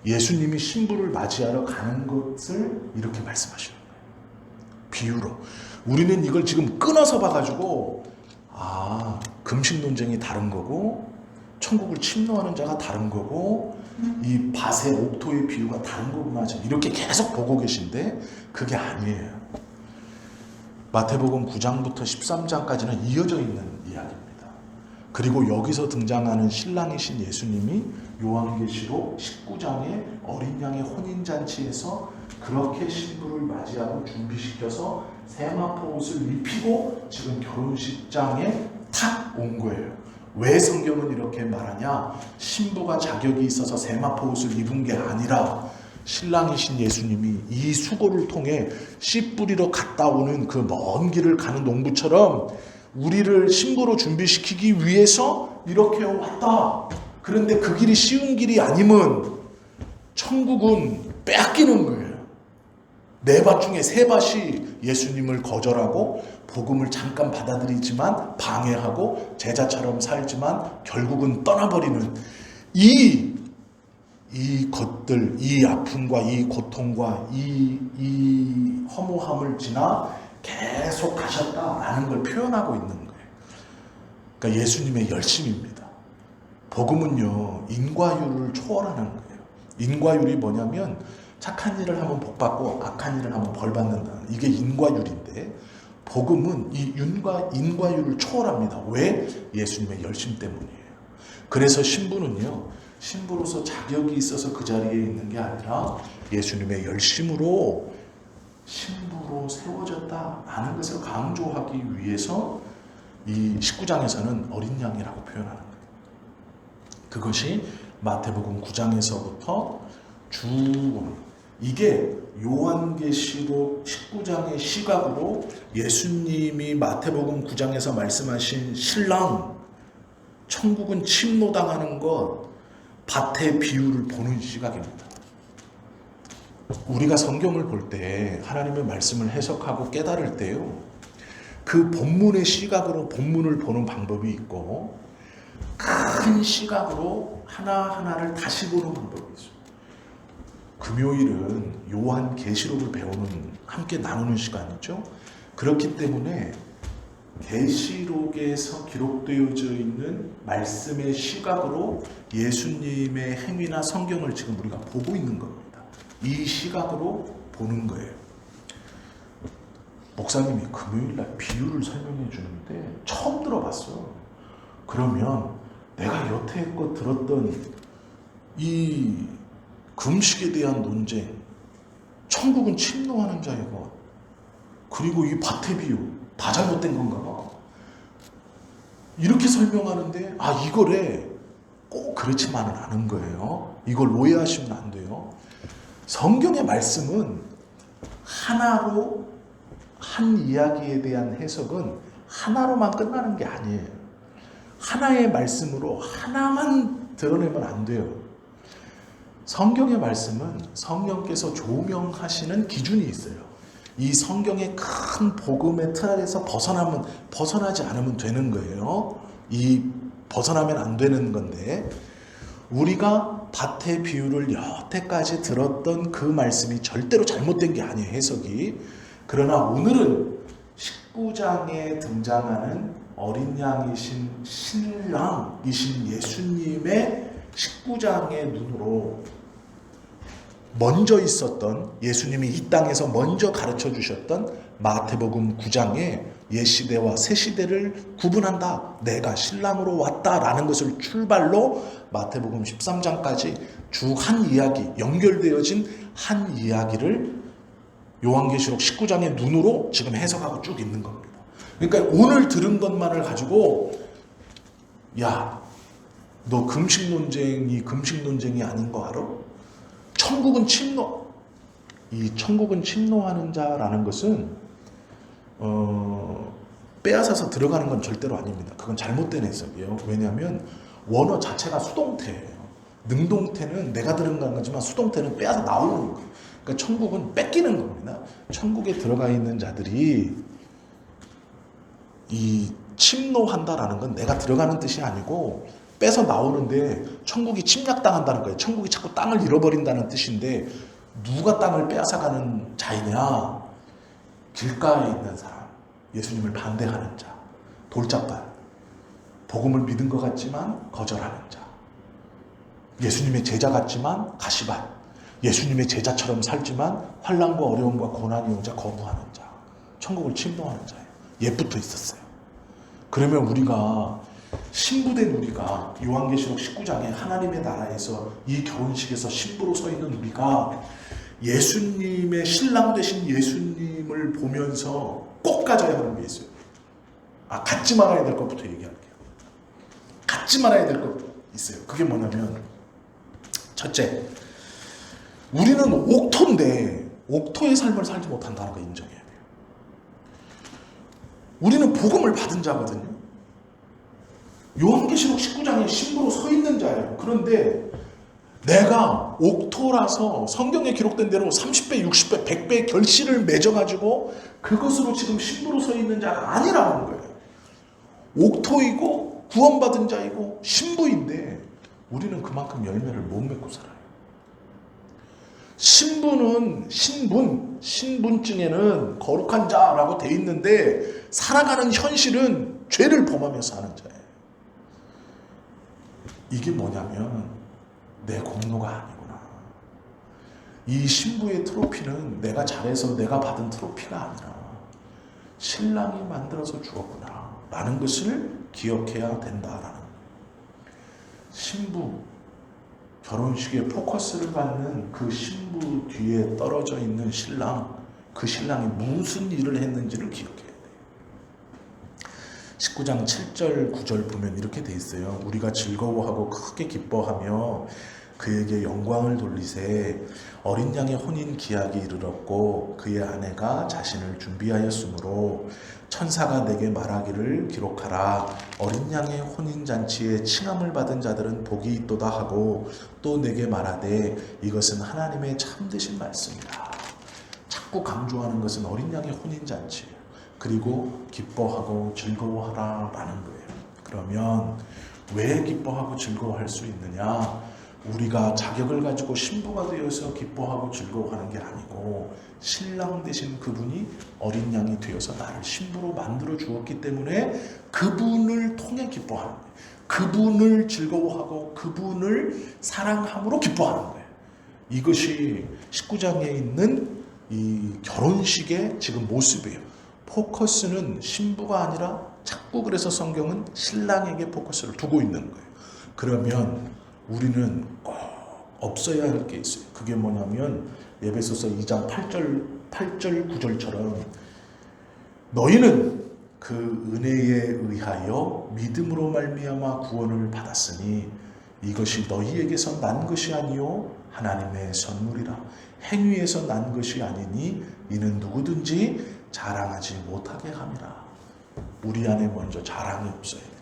예수님이 신부를 맞이하러 가는 것을 이렇게 말씀하시는 거예요. 비유로. 우리는 이걸 지금 끊어서 봐가지고 금식 논쟁이 다른 거고 천국을 침노하는 자가 다른 거고 이 밭의 옥토의 비유가 다른 거구나 이렇게 계속 보고 계신데 그게 아니에요. 마태복음 9장부터 13장까지는 이어져 있는 이야기입니다. 그리고 여기서 등장하는 신랑이신 예수님이 요한계시록 19장의 어린 양의 혼인잔치에서 그렇게 신부를 맞이하고 준비시켜서 세마포 옷을 입히고 지금 결혼식장에 탁 온 거예요. 왜 성경은 이렇게 말하냐? 신부가 자격이 있어서 세마포 옷을 입은 게 아니라 신랑이신 예수님이 이 수고를 통해 씨 뿌리러 갔다 오는 그 먼 길을 가는 농부처럼 우리를 신부로 준비시키기 위해서 이렇게 왔다. 그런데 그 길이 쉬운 길이 아님은 천국은 빼앗기는 거예요. 네 밭 중에 세 밭이 예수님을 거절하고 복음을 잠깐 받아들이지만 방해하고 제자처럼 살지만 결국은 떠나버리는 이 것들, 이 아픔과 이 고통과 이 허무함을 지나 계속 가셨다라는 걸 표현하고 있는 거예요. 그러니까 예수님의 열심입니다. 복음은요, 인과율을 초월하는 거예요. 인과율이 뭐냐면 착한 일을 하면 복 받고 악한 일을 하면 벌 받는다. 이게 인과율인데 복음은 이 인과율을 초월합니다. 왜? 예수님의 열심 때문이에요. 그래서 신부는요, 신부로서 자격이 있어서 그 자리에 있는 게 아니라 예수님의 열심으로 신부로 세워졌다라는 것을 강조하기 위해서 이 19장에서는 어린 양이라고 표현하는 거예요. 그것이 마태복음 9장에서부터 쭉 이게 요한계시록 19장의 시각으로 예수님이 마태복음 9장에서 말씀하신 신랑, 천국은 침노당하는 것, 밭의 비유를 보는 시각입니다. 우리가 성경을 볼 때 하나님의 말씀을 해석하고 깨달을 때요, 그 본문의 시각으로 본문을 보는 방법이 있고 큰 시각으로 하나하나를 다시 보는 방법이 있어요. 금요일은 요한계시록을 배우는, 함께 나누는 시간이죠. 그렇기 때문에 계시록에서 기록되어져 있는 말씀의 시각으로 예수님의 행위나 성경을 지금 우리가 보고 있는 겁니다. 이 시각으로 보는 거예요. 목사님이 금요일날 비유를 설명해 주는데 처음 들어봤어. 그러면 내가 여태껏 들었던 이 금식에 대한 논쟁, 천국은 침노하는 자의 것, 그리고 이 밭의 비유 다 잘못된 건가 봐. 이렇게 설명하는데 이거래. 꼭 그렇지만은 않은 거예요. 이걸 오해하시면 안 돼요. 성경의 말씀은 하나로, 한 이야기에 대한 해석은 하나로만 끝나는 게 아니에요. 하나의 말씀으로 하나만 드러내면 안 돼요. 성경의 말씀은 성령께서 조명하시는 기준이 있어요. 이 성경의 큰 복음의 틀 안에서 벗어나지 않으면 되는 거예요. 이 벗어나면 안 되는 건데, 우리가 밭의 비유를 여태까지 들었던 그 말씀이 절대로 잘못된 게 아니에요, 해석이. 그러나 오늘은 19장에 등장하는 어린 양이신 신랑이신 예수님의 19장의 눈으로 먼저 있었던, 예수님이 이 땅에서 먼저 가르쳐 주셨던 마태복음 9장의 옛시대와 새시대를 구분한다. 내가 신랑으로 왔다라는 것을 출발로 마태복음 13장까지 쭉 한 이야기, 연결되어진 한 이야기를 요한계시록 19장의 눈으로 지금 해석하고 쭉 있는 겁니다. 그러니까 오늘 들은 것만을 가지고 야, 너 금식 논쟁이 아닌 거 알아? 천국은 이 천국은 침노하는 자라는 것은 빼앗아서 들어가는 건 절대로 아닙니다. 그건 잘못된 해석이에요. 왜냐하면 원어 자체가 수동태예요. 능동태는 내가 들어간 거지만 수동태는 빼앗아 나오는 거예요. 그러니까 천국은 뺏기는 겁니다. 천국에 들어가 있는 자들이 이 침노한다라는 건 내가 들어가는 뜻이 아니고 뺏어 나오는데 천국이 침략당한다는 거예요. 천국이 자꾸 땅을 잃어버린다는 뜻인데 누가 땅을 빼앗아가는 자이냐? 길가에 있는 사람, 예수님을 반대하는 자, 돌짝발, 복음을 믿은 것 같지만 거절하는 자, 예수님의 제자 같지만 가시밭, 예수님의 제자처럼 살지만 환난과 어려움과 고난이 오자 거부하는 자, 천국을 침노하는 자예요. 옛부터 있었어요. 그러면 우리가, 신부된 우리가, 요한계시록 19장에 하나님의 나라에서 이 결혼식에서 신부로 서 있는 우리가 예수님의 신랑 되신 예수님을 보면서 꼭 가져야 하는 게 있어요. 갖지 말아야 될 것부터 얘기할게요. 갖지 말아야 될 것 있어요. 그게 뭐냐면, 첫째, 우리는 옥토인데 옥토의 삶을 살지 못한다는 걸 인정해야 돼요. 우리는 복음을 받은 자거든요. 요한계시록 19장에 신부로 서 있는 자예요. 그런데 내가 옥토라서 성경에 기록된 대로 30배, 60배, 100배의 결실을 맺어가지고 그것으로 지금 신부로 서 있는 자가 아니라는 거예요. 옥토이고 구원받은 자이고 신부인데 우리는 그만큼 열매를 못 맺고 살아요. 신부는 신분증에는 거룩한 자라고 돼 있는데 살아가는 현실은 죄를 범하며 사는 자예요. 이게 뭐냐면 내 공로가 아니구나. 이 신부의 트로피는 내가 잘해서 내가 받은 트로피가 아니라 신랑이 만들어서 주었구나 라는 것을 기억해야 된다라는. 신부 결혼식에 포커스를 받는 그 신부 뒤에 떨어져 있는 신랑, 그 신랑이 무슨 일을 했는지를 기억해야 돼요. 19장 7절 9절 보면 이렇게 돼 있어요. 우리가 즐거워하고 크게 기뻐하며 그에게 영광을 돌리세. 어린 양의 혼인 기약이 이르렀고 그의 아내가 자신을 준비하였으므로 천사가 내게 말하기를 기록하라. 어린 양의 혼인 잔치에 칭함을 받은 자들은 복이 있도다 하고 또 내게 말하되 이것은 하나님의 참되신 말씀이다. 자꾸 강조하는 것은 어린 양의 혼인 잔치예요. 그리고 기뻐하고 즐거워하라 라는 거예요. 그러면 왜 기뻐하고 즐거워할 수 있느냐? 우리가 자격을 가지고 신부가 되어서 기뻐하고 즐거워하는 게 아니고 신랑 되신 그분이 어린 양이 되어서 나를 신부로 만들어 주었기 때문에 그분을 통해 기뻐하는 거예요. 그분을 즐거워하고 그분을 사랑함으로 기뻐하는 거예요. 이것이 19장에 있는 이 결혼식의 지금 모습이에요. 포커스는 신부가 아니라 자꾸 그래서 성경은 신랑에게 포커스를 두고 있는 거예요. 그러면 우리는 꼭 없어야 할 게 있어요. 그게 뭐냐면 에베소서 2장 8절 9절처럼 너희는 그 은혜에 의하여 믿음으로 말미암아 구원을 받았으니 이것이 너희에게서 난 것이 아니요 하나님의 선물이라. 행위에서 난 것이 아니니 이는 누구든지 자랑하지 못하게 함이라. 우리 안에 먼저 자랑이 없어야 돼요.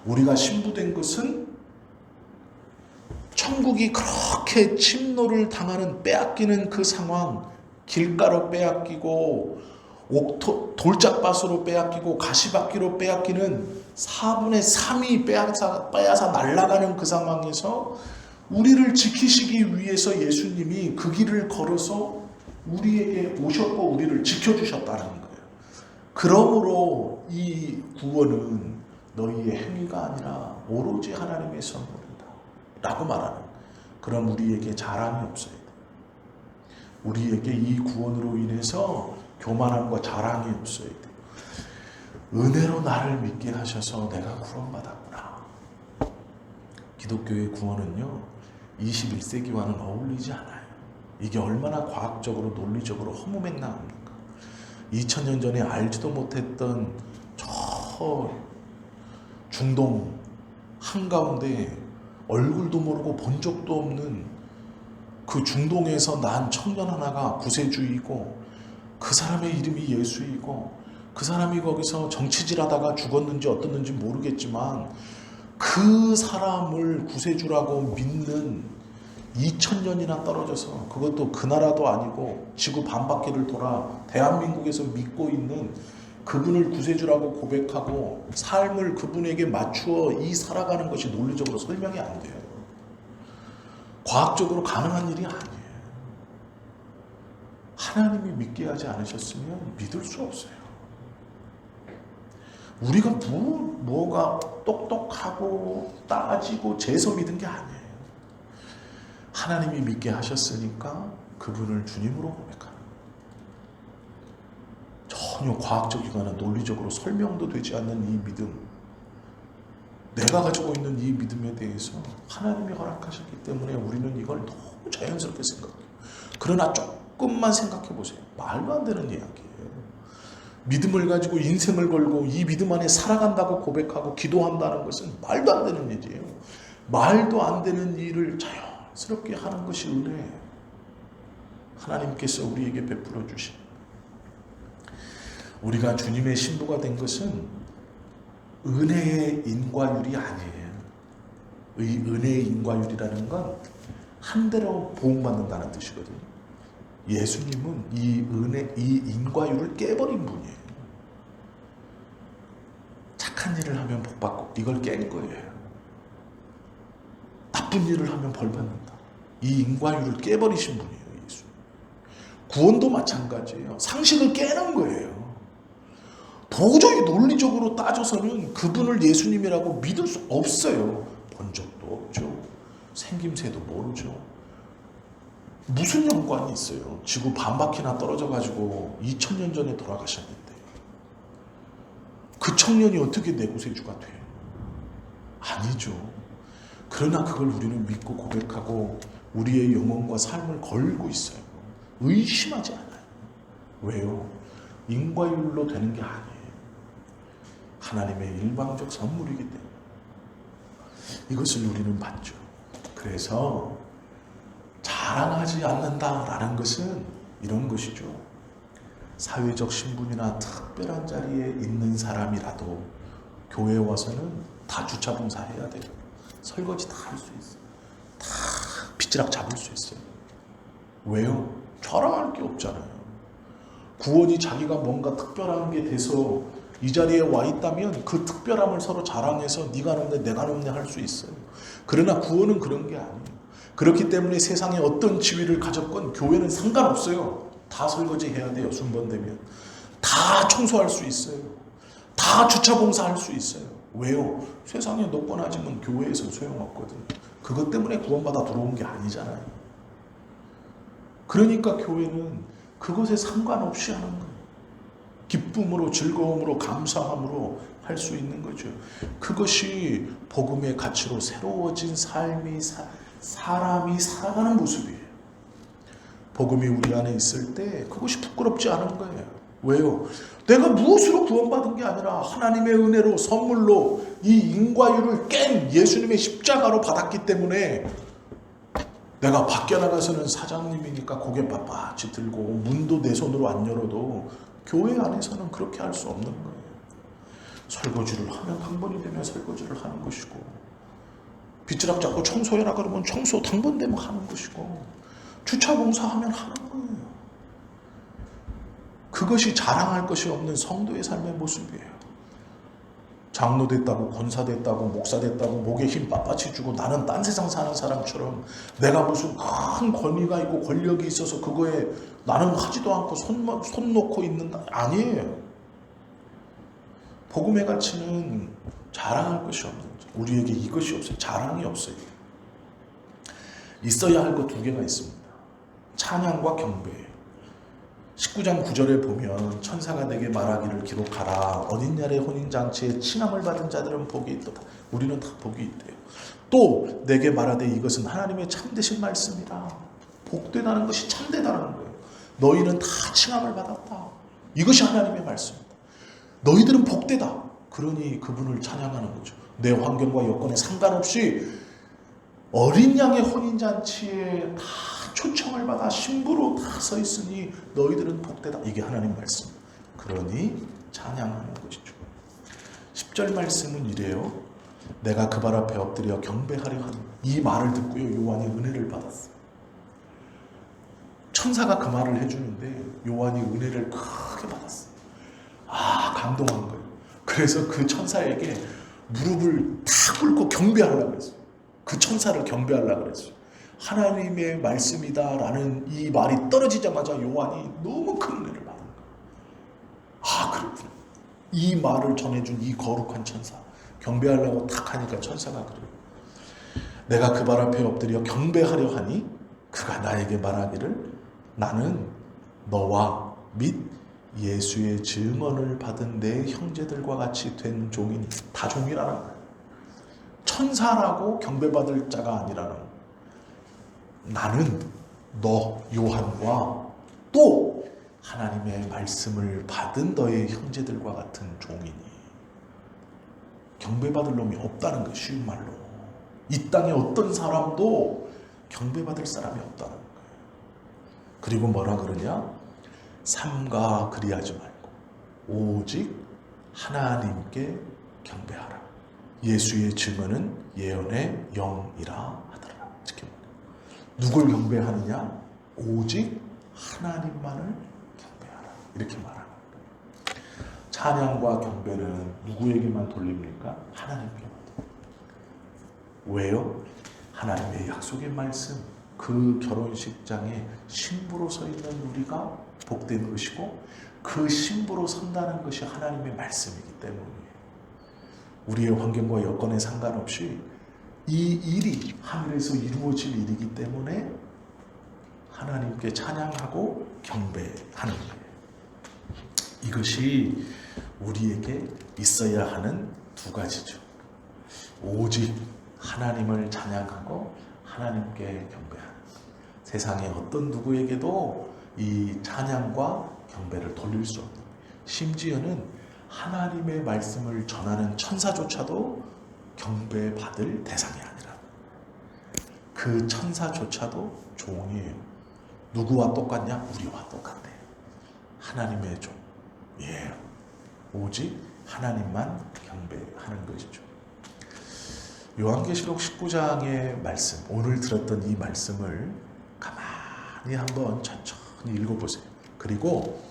우리가 신부된 것은 천국이 그렇게 침노를 당하는 빼앗기는 그 상황, 길가로 빼앗기고 돌짝밭으로 빼앗기고 가시밭기로 빼앗기는 4분의 3이 빼앗아 날아가는 그 상황에서 우리를 지키시기 위해서 예수님이 그 길을 걸어서 우리에게 오셨고 우리를 지켜주셨다는 거예요. 그러므로 이 구원은 너희의 행위가 아니라 오로지 하나님의 선물이다 라고 말하는. 그럼 우리에게 자랑이 없어야 돼. 우리에게 이 구원으로 인해서 교만함과 자랑이 없어야 돼. 은혜로 나를 믿게 하셔서 내가 구원받았구나. 기독교의 구원은요 21세기와는 어울리지 않아요. 이게 얼마나 과학적으로 논리적으로 허무맹랑합니까? 2000년 전에 알지도 못했던 저 중동 한가운데 얼굴도 모르고 본 적도 없는 그 중동에서 난 청년 하나가 구세주이고 그 사람의 이름이 예수이고 그 사람이 거기서 정치질하다가 죽었는지 어떻는지 모르겠지만 그 사람을 구세주라고 믿는 2000년이나 떨어져서 그것도 그 나라도 아니고 지구 반바퀴를 돌아 대한민국에서 믿고 있는 그분을 구세주라고 고백하고 삶을 그분에게 맞추어 살아가는 것이 논리적으로 설명이 안 돼요. 과학적으로 가능한 일이 아니에요. 하나님이 믿게 하지 않으셨으면 믿을 수 없어요. 우리가 뭐가 똑똑하고 따지고 재서 믿은 게 아니에요. 하나님이 믿게 하셨으니까 그분을 주님으로 고백하는. 전혀 과학적이거나 논리적으로 설명도 되지 않는 이 믿음, 내가 가지고 있는 이 믿음에 대해서 하나님이 허락하셨기 때문에 우리는 이걸 너무 자연스럽게 생각해요. 그러나 조금만 생각해 보세요. 말도 안 되는 이야기예요. 믿음을 가지고 인생을 걸고 이 믿음 안에 살아간다고 고백하고 기도한다는 것은 말도 안 되는 일이에요. 말도 안 되는 일을 자연스럽게 하는 것이 은혜예요. 하나님께서 우리에게 베풀어 주신, 우리가 주님의 신부가 된 것은 은혜의 인과율이 아니에요. 이 은혜의 인과율이라는 건 한 대로 보응받는다는 뜻이거든요. 예수님은 이 인과율을 깨버린 분이에요. 착한 일을 하면 복받고 이걸 깬 거예요. 나쁜 일을 하면 벌받는다. 이 인과율을 깨버리신 분이에요. 예수. 구원도 마찬가지예요. 상식을 깨는 거예요. 도저히 논리적으로 따져서는 그분을 예수님이라고 믿을 수 없어요. 본 적도 없죠. 생김새도 모르죠. 무슨 연관이 있어요? 지구 반바퀴나 떨어져가지고 2000년 전에 돌아가셨는데 그 청년이 어떻게 내 구세주가 돼요? 아니죠. 그러나 그걸 우리는 믿고 고백하고 우리의 영혼과 삶을 걸고 있어요. 의심하지 않아요. 왜요? 인과율로 되는 게 아니에요. 하나님의 일방적 선물이기 때문에 이것을 우리는 받죠. 그래서 자랑하지 않는다라는 것은 이런 것이죠. 사회적 신분이나 특별한 자리에 있는 사람이라도 교회에 와서는 다 주차 봉사해야 돼요. 설거지 다 할 수 있어요. 다 빗지락 잡을 수 있어요. 왜요? 자랑할 게 없잖아요. 구원이 자기가 뭔가 특별한 게 돼서 이 자리에 와 있다면 그 특별함을 서로 자랑해서 네가 높네 내가 높네 할 수 있어요. 그러나 구원은 그런 게 아니에요. 그렇기 때문에 세상에 어떤 지위를 가졌건 교회는 상관없어요. 다 설거지 해야 돼요. 순번되면 다 청소할 수 있어요. 다 주차 봉사할 수 있어요. 왜요? 세상에 높고 낮으면 교회에서 소용없거든요. 그것 때문에 구원받아 들어온 게 아니잖아요. 그러니까 교회는 그것에 상관없이 하는 거예요. 기쁨으로 즐거움으로 감사함으로 할 수 있는 거죠. 그것이 복음의 가치로 새로워진 삶이 사람이 살아가는 모습이에요. 복음이 우리 안에 있을 때 그것이 부끄럽지 않은 거예요. 왜요? 내가 무엇으로 구원받은 게 아니라 하나님의 은혜로 선물로 이 인과율을 깬 예수님의 십자가로 받았기 때문에 내가 밖에 나가서는 사장님이니까 고개 빳빳이 들고 문도 내 손으로 안 열어도 교회 안에서는 그렇게 할 수 없는 거예요. 설거지를 하면 당번이 되면 설거지를 하는 것이고 빗지락 잡고 청소해라 그러면 청소 당번되면 하는 것이고 주차 봉사하면 하는 거예요. 그것이 자랑할 것이 없는 성도의 삶의 모습이에요. 장로 됐다고 권사 됐다고 목사 됐다고 목에 힘 빳빳이 주고 나는 딴 세상 사는 사람처럼 내가 무슨 큰 권위가 있고 권력이 있어서 그거에 나는 하지도 않고 손 놓고 있는다. 아니에요. 복음의 가치는 자랑할 것이 없는 거죠. 우리에게 이것이 없어요. 자랑이 없어요. 있어야 할 것 두 개가 있습니다. 찬양과 경배예요. 19장 9절에 보면 천사가 내게 말하기를 기록하라. 어린 양의 혼인잔치에 칭함을 받은 자들은 복이 있도다. 우리는 다 복이 있대요. 또 내게 말하되 이것은 하나님의 참되신 말씀이라. 복되다는 것이 참되다는 거예요. 너희는 다 칭함을 받았다. 이것이 하나님의 말씀입니다. 너희들은 복되다. 그러니 그분을 찬양하는 거죠. 내 환경과 여건에 상관없이 어린 양의 혼인잔치에 다 초청을 받아 신부로 다 서 있으니 너희들은 복되다. 이게 하나님 말씀. 그러니 찬양하는 것이죠. 10절 말씀은 이래요. 내가 그 발 앞에 엎드려 경배하려 하는 이 말을 듣고요. 요한이 은혜를 받았어요. 천사가 그 말을 해주는데 요한이 은혜를 크게 받았어요. 감동한 거예요. 그래서 그 천사에게 무릎을 탁 꿇고 경배하려고 그랬어요. 그 천사를 경배하려고 그랬어요. 하나님의 말씀이다라는 이 말이 떨어지자마자 요한이 너무 큰 은혜를 받은 거예요. 그렇구나. 이 말을 전해준 이 거룩한 천사. 경배하려고 탁 하니까 천사가 그래요. 내가 그 발 앞에 엎드려 경배하려 하니 그가 나에게 말하기를 나는 너와 및 예수의 증언을 받은 내 형제들과 같이 된 종이니. 다 종이라는 거예요. 천사라고 경배받을 자가 아니라는 거예요. 나는 너 요한과 또 하나님의 말씀을 받은 너의 형제들과 같은 종이니. 경배받을 놈이 없다는 거예요. 쉬운 말로. 이 땅에 어떤 사람도 경배받을 사람이 없다는 거예요. 그리고 뭐라 그러냐? 삼가 그리하지 말고 오직 하나님께 경배하라. 예수의 증언은 예언의 영이라 하더라. 이렇게 말해요. 누굴 경배하느냐? 오직 하나님만을 경배하라. 이렇게 말하는 거예요. 찬양과 경배는 누구에게만 돌립니까? 하나님께만. 왜요? 하나님의 약속의 말씀, 그 결혼식장에 신부로 서 있는 우리가 복된 것이고 그 신부로 선다는 것이 하나님의 말씀이기 때문이에요. 우리의 환경과 여건에 상관없이 이 일이 하늘에서 이루어질 일이기 때문에 하나님께 찬양하고 경배하는 거예요. 이것이 우리에게 있어야 하는 두 가지죠. 오직 하나님을 찬양하고 하나님께 경배하는 것. 세상의 어떤 누구에게도 이 찬양과 경배를 돌릴 수 없는, 심지어는 하나님의 말씀을 전하는 천사조차도 경배받을 대상이 아니라 그 천사조차도 종이에요. 누구와 똑같냐? 우리와 똑같대요. 하나님의 종. 예. 오직 하나님만 경배하는 것이죠. 요한계시록 19장의 말씀, 오늘 들었던 이 말씀을 가만히 한번 천천히 읽어보세요. 그리고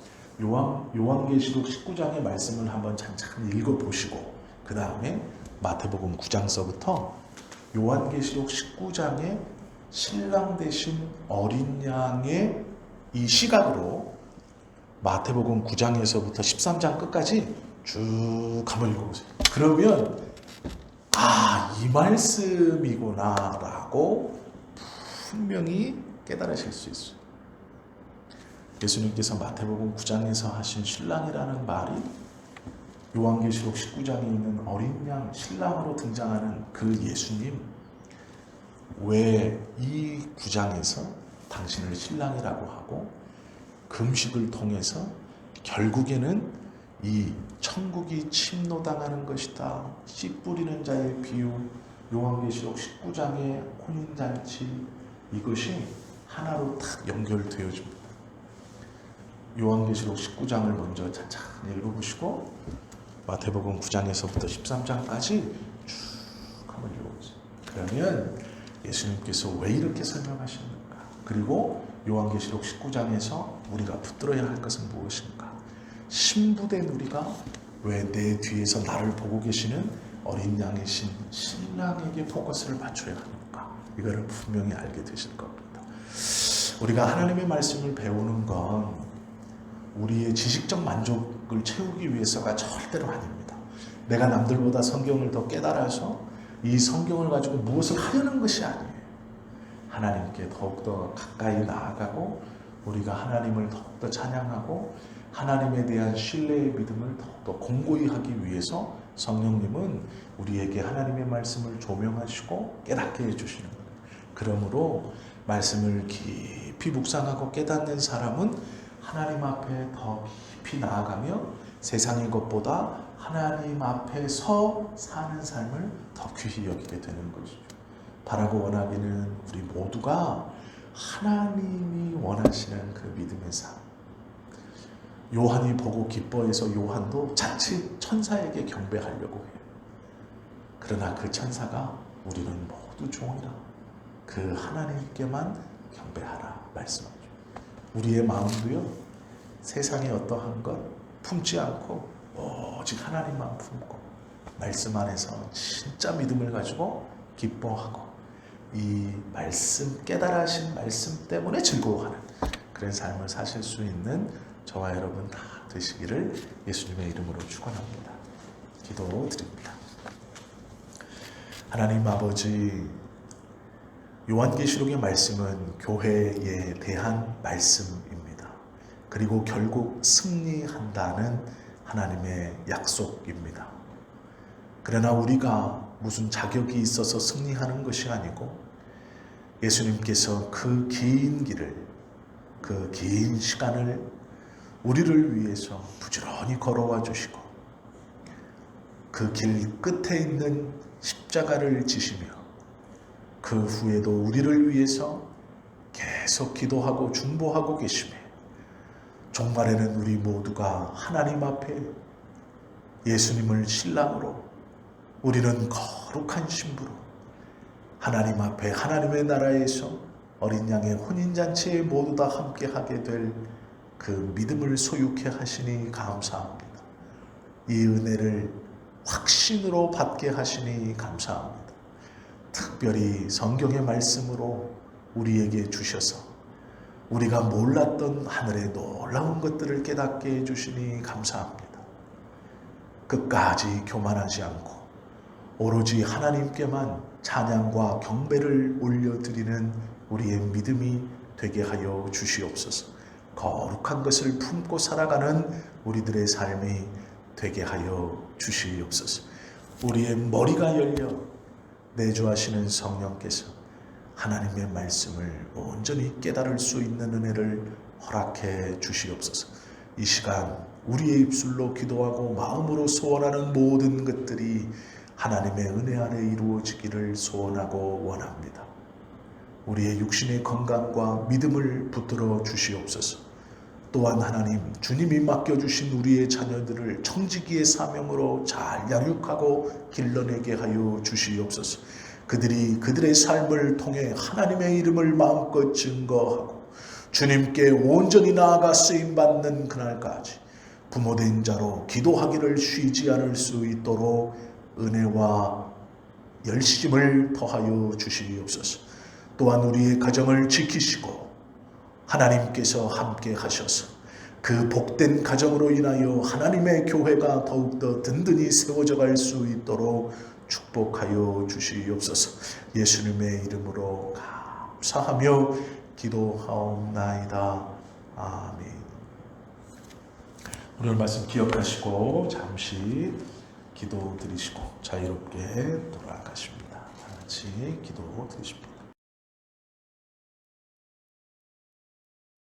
요한계시록 19장의 말씀을 한번 천천히 읽어보시고 그 다음에 마태복음 9장서부터 요한계시록 19장의 신랑 되신 어린 양의 이 시각으로 마태복음 9장에서부터 13장 끝까지 쭉 한번 읽어보세요. 그러면 이 말씀이구나 라고 분명히 깨달으실 수 있어요. 예수님께서 마태복음 9장에서 하신 신랑이라는 말이 요한계시록 19장에 있는 어린 양 신랑으로 등장하는 그 예수님, 왜 이 9장에서 당신을 신랑이라고 하고 금식을 통해서 결국에는 이 천국이 침노당하는 것이다. 씨 뿌리는 자의 비유, 요한계시록 19장의 혼인잔치, 이것이 하나로 탁 연결되어집니다. 요한계시록 19장을 먼저 찬찬히 읽어보시고 마태복음 9장에서부터 13장까지 쭉 한번 읽어보세요. 그러면 예수님께서 왜 이렇게 설명하십니까? 그리고 요한계시록 19장에서 우리가 붙들어야 할 것은 무엇인가? 신부된 우리가 왜 내 뒤에서 나를 보고 계시는 어린 양이신 신랑에게 포커스를 맞춰야 하는가? 이거를 분명히 알게 되실 겁니다. 우리가 하나님의 말씀을 배우는 건 우리의 지식적 만족을 채우기 위해서가 절대로 아닙니다. 내가 남들보다 성경을 더 깨달아서 이 성경을 가지고 무엇을 하려는 것이 아니에요. 하나님께 더욱더 가까이 나아가고 우리가 하나님을 더욱더 찬양하고 하나님에 대한 신뢰의 믿음을 더욱더 공고히 하기 위해서 성령님은 우리에게 하나님의 말씀을 조명하시고 깨닫게 해주시는 거예요. 그러므로 말씀을 깊이 묵상하고 깨닫는 사람은 하나님 앞에 더 깊이 나아가며 세상의 것보다 하나님 앞에서 사는 삶을 더 귀히 여기게 되는 것이죠. 바라고 원하기는 우리 모두가 하나님이 원하시는 그 믿음의 삶. 요한이 보고 기뻐해서 요한도 자칫 천사에게 경배하려고 해요. 그러나 그 천사가 우리는 모두 종이라 그 하나님께만 경배하라 말씀하죠. 우리의 마음도요, 세상의 어떠한 것 품지 않고 오직 하나님만 품고 말씀 안에서 진짜 믿음을 가지고 기뻐하고 이 말씀, 깨달으신 말씀 때문에 즐거워하는 그런 삶을 사실 수 있는 저와 여러분 다 되시기를 예수님의 이름으로 축원합니다. 기도드립니다. 하나님 아버지, 요한계시록의 말씀은 교회에 대한 말씀입니다. 그리고 결국 승리한다는 하나님의 약속입니다. 그러나 우리가 무슨 자격이 있어서 승리하는 것이 아니고 예수님께서 그 긴 길을, 그 긴 시간을 우리를 위해서 부지런히 걸어와 주시고 그 길 끝에 있는 십자가를 지시며 그 후에도 우리를 위해서 계속 기도하고 중보하고 계시며 종말에는 우리 모두가 하나님 앞에 예수님을 신랑으로 우리는 거룩한 신부로 하나님 앞에 하나님의 나라에서 어린 양의 혼인잔치에 모두 다 함께하게 될 그 믿음을 소유케 하시니 감사합니다. 이 은혜를 확신으로 받게 하시니 감사합니다. 특별히 성경의 말씀으로 우리에게 주셔서 우리가 몰랐던 하늘의 놀라운 것들을 깨닫게 해주시니 감사합니다. 끝까지 교만하지 않고 오로지 하나님께만 찬양과 경배를 올려드리는 우리의 믿음이 되게 하여 주시옵소서. 거룩한 것을 품고 살아가는 우리들의 삶이 되게 하여 주시옵소서. 우리의 머리가 열려 내주하시는 성령께서 하나님의 말씀을 온전히 깨달을 수 있는 은혜를 허락해 주시옵소서. 이 시간 우리의 입술로 기도하고 마음으로 소원하는 모든 것들이 하나님의 은혜 안에 이루어지기를 소원하고 원합니다. 우리의 육신의 건강과 믿음을 붙들어 주시옵소서. 또한 하나님, 주님이 맡겨주신 우리의 자녀들을 청지기의 사명으로 잘 양육하고 길러내게 하여 주시옵소서. 그들이 그들의 삶을 통해 하나님의 이름을 마음껏 증거하고 주님께 온전히 나아가 쓰임받는 그날까지 부모된 자로 기도하기를 쉬지 않을 수 있도록 은혜와 열심을 더하여 주시옵소서. 또한 우리의 가정을 지키시고 하나님께서 함께 하셔서 그 복된 가정으로 인하여 하나님의 교회가 더욱더 든든히 세워져 갈 수 있도록 축복하여 주시옵소서. 예수님의 이름으로 감사하며 기도하옵나이다. 아멘. 오늘 말씀 기억하시고 잠시 기도 드리시고 자유롭게 돌아가십니다. 다 같이 기도 드리십니다.